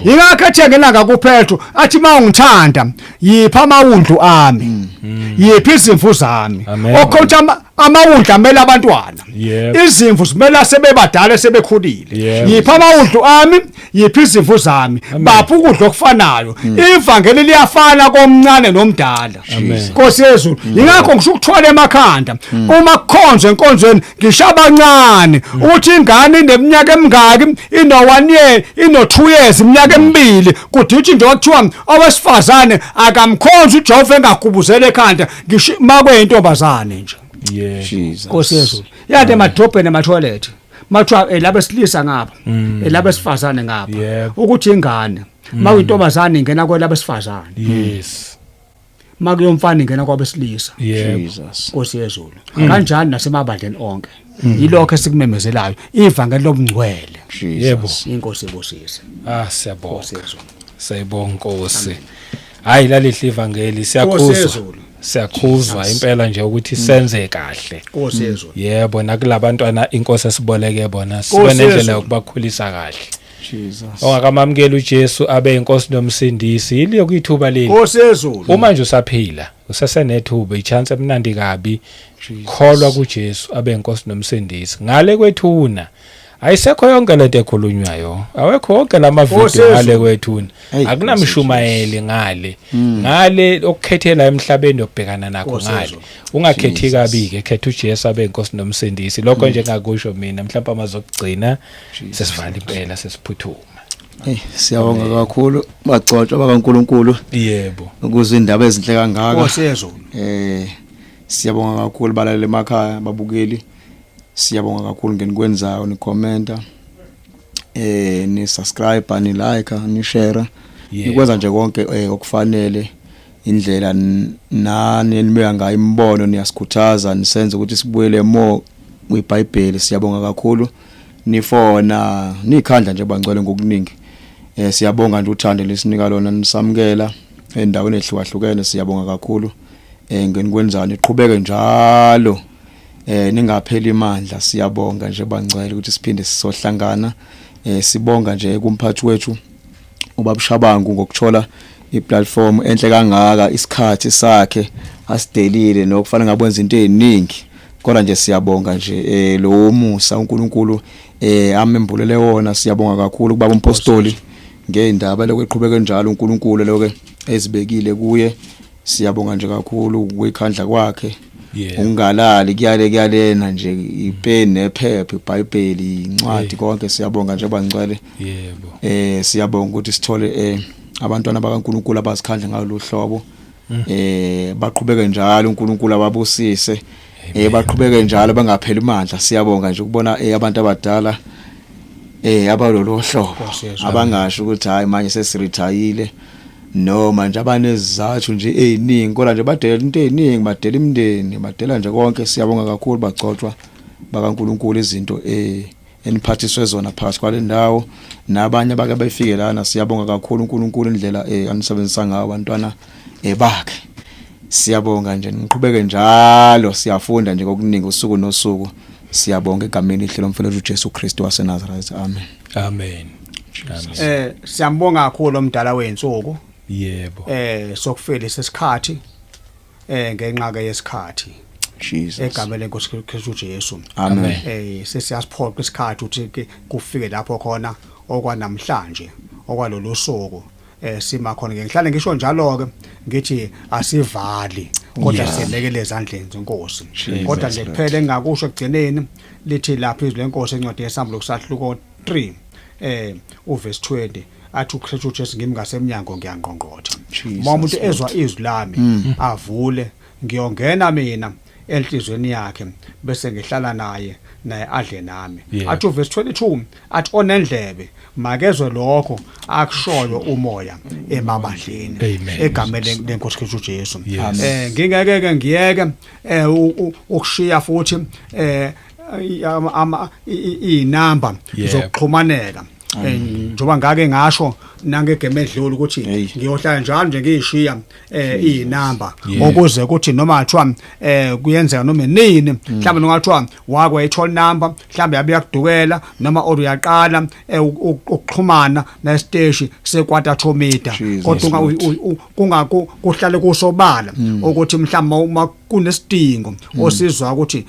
ingakhethe ngelanga kuPetro athi mawungithanda yipha amawundlu ami yiphi izimvu zami okhotha amawundla amela abantwana Yebo. izimvu zimela sebebadala sebekhulile Yebo. yipha amawundlu ami yipha izimvu zami bapha ukudla okufanayo ivangeli liyafana komncane nomdala Nkosi yezulu ingakho ngisho ukuthwala emakhanda uma kukhonzwe enkonzweni ngishaba abancane ukuthi ingane ineminyaka emingaki ino1 year ino2 years iminyaka emibili kudithi nje kwathiwa owesifazane akamkhonza uJehova engagubuzela ekhanda makwe intombazane nje Yebo. Jesus. Nkosi yezulu yade emadrobheni ema-toilet mathiwa labesilisa ngapha labesifazane ngapha Yebo. ukuthi ingane makuyintombazane ingena kwelabesifazane Yes. makuyomfana ingena kwabesilisa Yebo. Jesus. Nkosi yezulu kanjani nasemabandleni onke yilokho esikumemezelayo ivangeli lobungcwele Yebo. inkosi ebusise Siyabonga. Nkosi yezulu Sayibonga Nkosi. Hayi lalihle ivangeli Nkosi siyakhuzwa. yezulu Siyakhuzwa impela nje ukuthi senze kahle. Nkosi yezulu Yebo nakulabantwana inkosi esiboleke bona sibe Nkosi nendlela yezulu. yokubakhulisa kahle. Jesus. Ongakamamukela uJesu abe inkosi nomsindisi iliyo kuyithuba leli. Nkosi yezulu Uma nje usaphila usesenethuba ichance emnandi kabi kholwa kuJesu abe inkosi nomsindisi ngale kwethuna ayisekho yonke lento ekhulunywayo awekho wonke lamavidiyo ngale kwethuna Hey, akunamshumayeli ngale okukhethela emhlabeni obhekana nakho Nkosi ngale yezulu. ungakhethi kabi ke khetha uJesu abe inkosi nomsindisi lokho nje ngakusho mina mhlawumbe amazokugcina sesivala impela sesiphuthuma. Siyabonga kakhulu bagcotshwa bakaNkuluNkulu Yebo. ukuzwa indaba ezinhle kangaka. Nkosi yezulu Siyabonga kakhulu balaleli emakhaya babukeli. Siyabonga kakhulu ngenikwenzayo nikhomenta. Ni subscribe, ni like, ni share. Nikwenza nje konke okufanele indlela nani enibeka ngayo imbono niyasikhuthaza nisenze ukuthi sibuyele more kwiBhayibheli. Siyabonga kakhulu nifona nikhandla nje bangcwele ngokuningi. Siyabonga nje uthando lesinika lona nisamukela endaweni ehlukahlukene. Siyabonga kakhulu ngenikwenzayo niqhubeke njalo ningapheli imandla. Siyabonga nje bangcwele ukuthi siphinde sisohlangana. Sibonga nje kumphathi wethu ubabushabangu ngokuthola iplatform enhle kangaka isikhathi sakhe asidelile nokufana ngabwenza into eziningi kodwa nje siyabonga nje lo musa uNkulunkulu amembulele wona. Siyabonga kakhulu kubaba umpostoli ngeindaba lokweqhubeka njalo uNkulunkulu loke ezibekile kuye. Siyabonga nje kakhulu kwikhandla kwakhe ungalali kuyalena nje ipeni nephepha iBhayibheli incwadi konke. Siyabonga nje bangcwele. Yebo. Siyabonga ukuthi sithole abantwana bakaNkulunkulu abazikhandla ngalo hlobo. Baqhubeke njalo uNkulunkulu ababusise. Baqhubeke njalo bangapheli imandla. Siyabonga nje ukubona abantu abadala abalolo hlobo abangasho ukuthi hayi manje sesiritayile noma nje abanezizathu nje eziningi kodwa nje badela into eziningi badela imndeni badela nje konke. Siyabonga kakhulu bagcotshwa bakaNkulunkulu izinto eniphathiswe zona phakathi kwale ndawo nabanye abake bayifike lana. Siyabonga kakhulu uNkulunkulu indlela anisebenzisa ngayo abantwana bakhe. Siyabonga nje niqhubeke njalo. Siyafunda nje okuningi usuku nosuku. Siyabonga egameni elihle lomfowethu uJesu Kristu waseNazaretha. Amen. Amen. siyambonga kakhulu omdala wensuku Yebo. sokufela isikhathi ngenxa ke yesikhathi Jesus. egameni lenkosi Kristu Jesu. Amen. Sesiyasiphoqa isikhathi ukuthi kufike lapho khona okwanamhlanje okwalolu suku sima khona ngihlale ngisho njalo ke ngithi asivali kodwa siyelekele ezandleni zenkosi kodwa nje kuphela engakusho ekugcineni lithi lapha izwi lenkosi encwadi yesambulo kusahluko 3 uverse 20 athi uKristu Jesu ngimi ngasemnyango ngiyangqongqotha uma umuntu ezwa izwi lami avule ngiyongena mina enhlizweni yakhe bese ngihlala naye adle nami. Athi uverse 22 athi onendlebe makezwe lokho akushoyo umoya emabandleni egameni lenkosi Kristu Jesu. Ngingeke ke ngiyeke ukushiya futhi inamba zokuxhumaneka njoba ngake ngasho nangegeme edlule ukuthi Hey. ngiyohlala njalo nje ngiyishiya inamba ukuze ukuthi noma kuthiwa kuyenzeka noma nini mhlawumbe nongathiwa wakwe i-toll number mhlawumbe yabe yakudukela noma uyaqala ukuxhumana nesiteshi sekwatatometer kodwa kuhlale kusobala ukuthi mhlawumbe uma kunesidingo osizwa ukuthi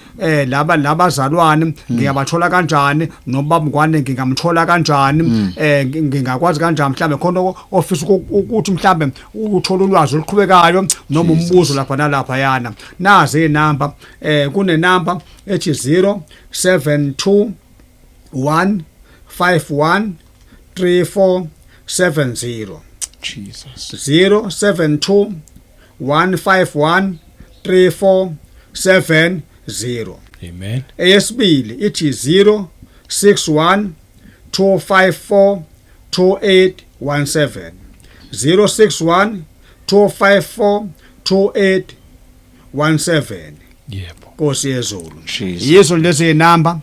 labazalwane ngiyabathola kanjani nobabungwane ngingamthola kanjani ngingakwazi kanjani mhlawumbe khona ofisa ukuthi mhlawumbe uthola ulwazi oluqhubekayo noma umbuzo lapha nalapha yana nazi inamba kune number ethi 072 151 3470 Jesus 072 151 3470 Amen. eyesibili ithi 061 254 2817 061 254 2817 Yebo. Nkosi yezulu Jesus. yizo lezi number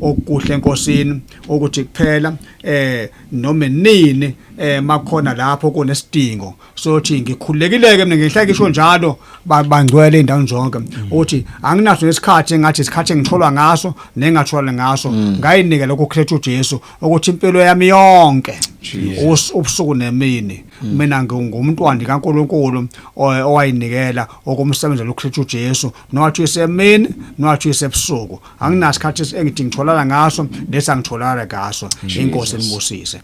okuhle enkosini ukuthi kuphela noma nini makhona lapho kunesidingo sothi ngikhulekileke mina ngihlala ngisho njalo bangcwele indawo zonke uthi anginaso nesikhathi engathi isikhathi engitholwa ngaso nengathola ngaso ngayinike lokho kuKristu uJesu ukuthi impilo yami yonke ubusuku nemini mina ngumntwana kaNkulunkulu owayinikela okumsebenzela uKristu uJesu nowathi isemini nowathi isebusuku anginasikhathi engidingitholana ngaso lesangitholana ngaso inkosi enibusise